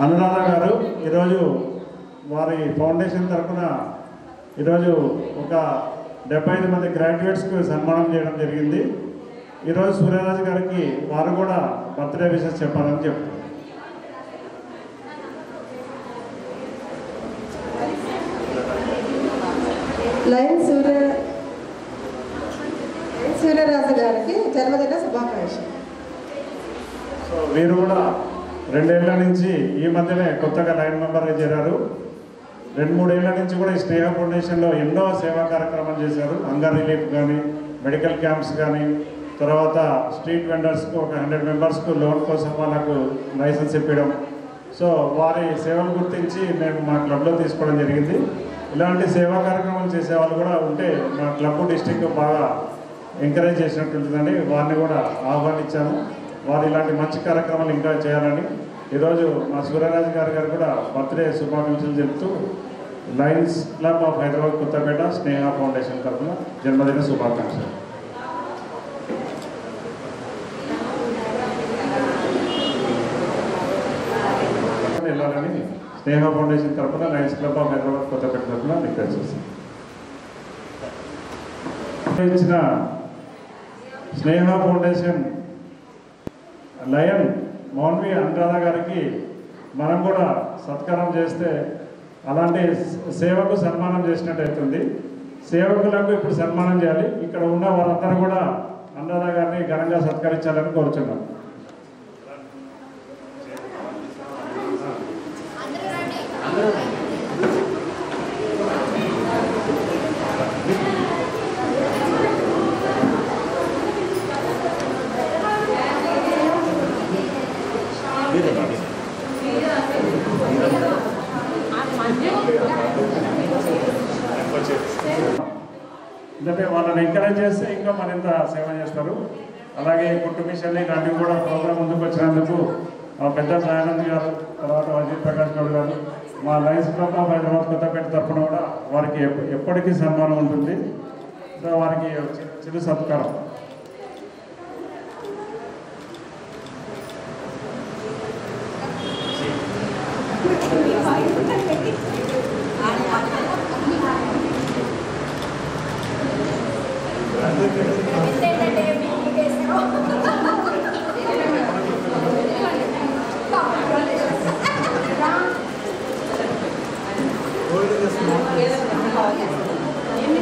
అనురాధ గారు ఈరోజు వారి ఫౌండేషన్ తరఫున ఈరోజు ఒక 75 మంది గ్రాడ్యుయేట్స్కి సన్మానం చేయడం జరిగింది. ఈరోజు సూర్యరాజు గారికి వారు కూడా బర్త్డే విషెస్ చెప్పాలని చెప్పారు. లయన్ సూర్యరాజు గారికి జన్మదిన శుభాకాంక్షలు. సో వీరు కూడా 2 ఏళ్ల నుంచి ఈ మధ్యనే కొత్తగా లైన్ మెంబర్గా చేరారు. 2-3 ఏళ్ల నుంచి కూడా ఈ స్నేహ ఫౌండేషన్లో ఎన్నో సేవా కార్యక్రమాలు చేశారు. హంగర్ రిలీఫ్ కానీ, మెడికల్ క్యాంప్స్ కానీ, తర్వాత స్ట్రీట్ వెండర్స్కు ఒక 100 మెంబర్స్కు లోన్ కోసం వాళ్ళకు లైసెన్స్ ఇప్పించడం. సో వారి సేవలు గుర్తించి మేము మా క్లబ్లో తీసుకోవడం జరిగింది. ఇలాంటి సేవా కార్యక్రమాలు చేసే వాళ్ళు కూడా ఉంటే మా క్లబ్ డిస్ట్రిక్ట్ బాగా ఎంకరేజ్ చేసినట్టు ఉంటుందని వారిని కూడా ఆహ్వానించాము. వారు ఇలాంటి మంచి కార్యక్రమాలు ఇంకా చేయాలని ఈరోజు మా సూర్యరాజు గారు కూడా బర్త్డే శుభాకాంక్షలు చెప్తూ lions club of Hyderabad Kothapet Sneha foundation తరఫున జన్మదిన శుభాకాంక్షలు. వెళ్ళాలని స్నేహ ఫౌండేషన్ తరఫున lions club of Hyderabad Kothapet తరఫున రిక్వెస్ట్ చేస్తాం. ఇచ్చిన స్నేహ ఫౌండేషన్ లయన్ మౌన్వి అనురాధ గారికి మనం కూడా సత్కారం చేస్తే అలాంటి సేవకు సన్మానం చేసినట్టు అవుతుంది. సేవకులకు ఇప్పుడు సన్మానం చేయాలి. ఇక్కడ ఉన్న వారందరూ కూడా అనురాధ గారిని ఘనంగా సత్కరించాలని కోరుచున్నాం. ఎందుకంటే వాళ్ళని ఎంకరేజ్ చేస్తే ఇంకా మరింత సేవ చేస్తారు. అలాగే కుట్టు మిషన్ ఇలాంటివి కూడా ప్రోగ్రాం ముందుకు వచ్చినందుకు పెద్ద సాయానంద్ గారు, తర్వాత అజిత్ ప్రకాష్ గౌడ్ గారు, మా lions club of Hyderabad Kothapet తరఫున కూడా వారికి ఎప్పటికీ సన్మానం ఉంటుంది. సో వారికి చిరు సత్కారం. ఏమి